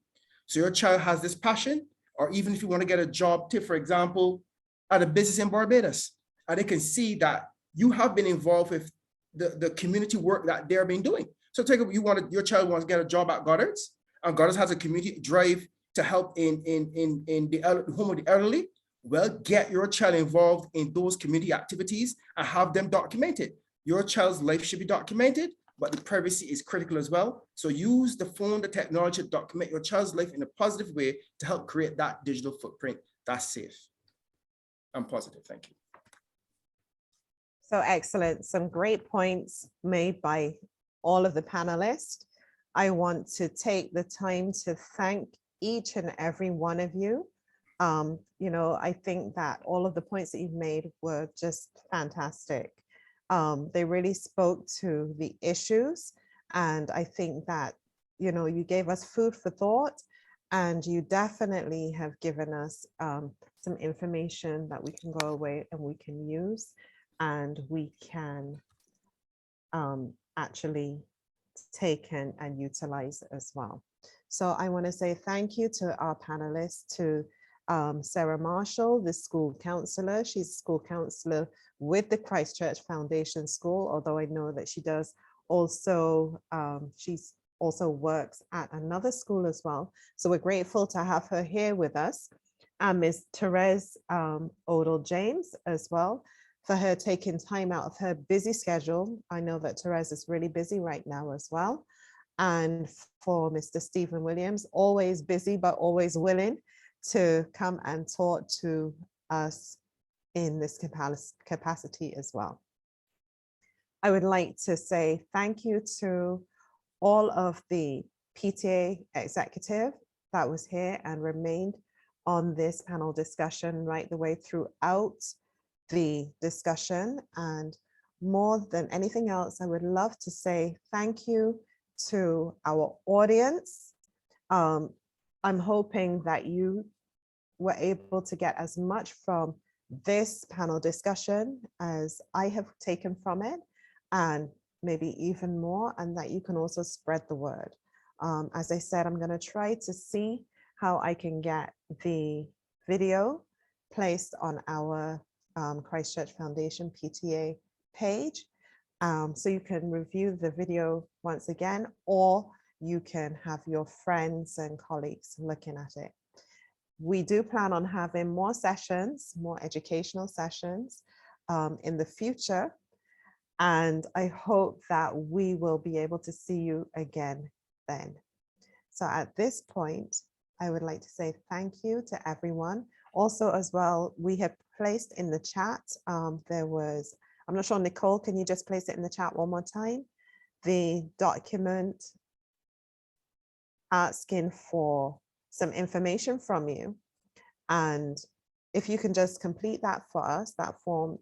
H: So your child has this passion, or even if you want to get a job, for example, at a business in Barbados, and they can see that you have been involved with the community work that they're been doing. So take your child wants to get a job at Goddard's, and Goddard's has a community drive to help in the home of the elderly. Well, get your child involved in those community activities and have them documented. Your child's life should be documented, but the privacy is critical as well. So use the phone, the technology to document your child's life in a positive way to help create that digital footprint that's safe. I'm positive. Thank you.
A: So excellent. Some great points made by all of the panelists. I want to take the time to thank each and every one of you. You know, I think that all of the points that you've made were just fantastic. They really spoke to the issues. And I think that, you know, you gave us food for thought, and you definitely have given us some information that we can go away and we can use, and we can actually take in and utilize as well. So I want to say thank you to our panelists, to Sarah Marshall, the school counselor. She's a school counselor with the Christ Church Foundation School, although I know that she does also, she's also works at another school as well. So we're grateful to have her here with us. And Ms. Therese Odell James as well, for her taking time out of her busy schedule. I know that Therese is really busy right now as well. And for Mr. Stephen Williams, always busy, but always willing to come and talk to us in this capacity as well. I would like to say thank you to all of the PTA executive that was here and remained on this panel discussion right the way throughout the discussion. And more than anything else, I would love to say thank you to our audience. I'm hoping that you were able to get as much from this panel discussion as I have taken from it, and maybe even more, and that you can also spread the word. As I said, I'm going to try to see how I can get the video placed on our Christ Church Foundation PTA page. So you can review the video once again, or you can have your friends and colleagues looking at it. We do plan on having more sessions, more educational sessions in the future. And I hope that we will be able to see you again then. So at this point, I would like to say thank you to everyone. Also as well, we have placed in the chat, there was, I'm not sure, Nicole, can you just place it in the chat one more time? The document asking for some information from you. And if you can just complete that for us, that form,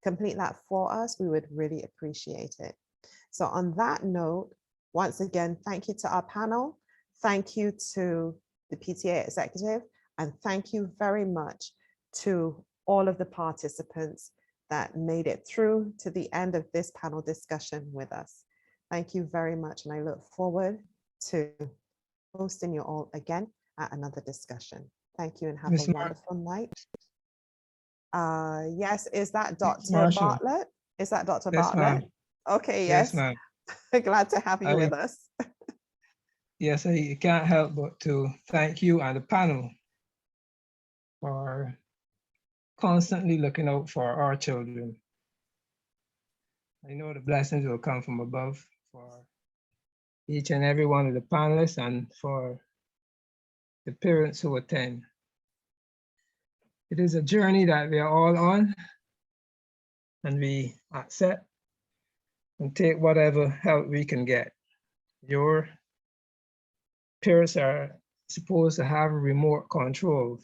A: complete that for us, we would really appreciate it. So on that note, once again, thank you to our panel. Thank you to the PTA executive, and thank you very much to all of the participants that made it through to the end of this panel discussion with us. Thank you very much, and I look forward to hosting you all again at another discussion. Thank you and have a wonderful night. Yes, is that Dr. Bartlett? Is that Dr. Bartlett? Okay, yes. Glad to have you with us.
M: Yes, I can't help but to thank you and the panel for constantly looking out for our children. I know the blessings will come from above for each and every one of the panelists and for the parents who attend. It is a journey that we are all on, and we accept and take whatever help we can get. Your parents are supposed to have remote control.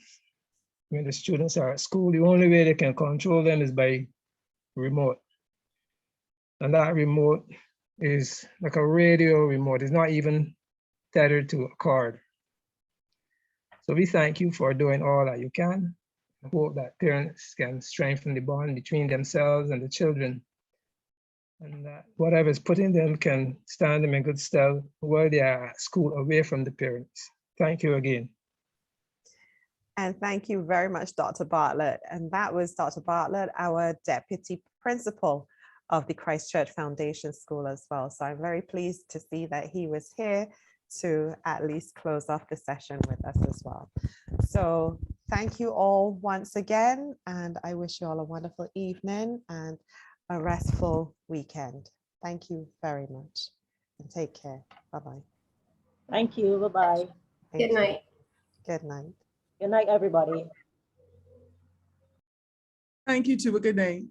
M: When the students are at school, the only way they can control them is by remote. And that remote is like a radio remote. It's not even tethered to a cord. So we thank you for doing all that you can. I hope that parents can strengthen the bond between themselves and the children, and that whatever is put in them can stand them in good stead while they are at school away from the parents. Thank you again.
A: And thank you very much, Dr. Bartlett. And that was Dr. Bartlett, our Deputy Principal of the Christ Church Foundation School as well. So I'm very pleased to see that he was here to at least close off the session with us as well. So thank you all once again, and I wish you all a wonderful evening and a restful weekend. Thank you very much and take care. Bye-bye.
N: Thank you. Bye-bye.
I: Good night.
A: Good night.
N: Good night, everybody.
J: Thank you too. Good night.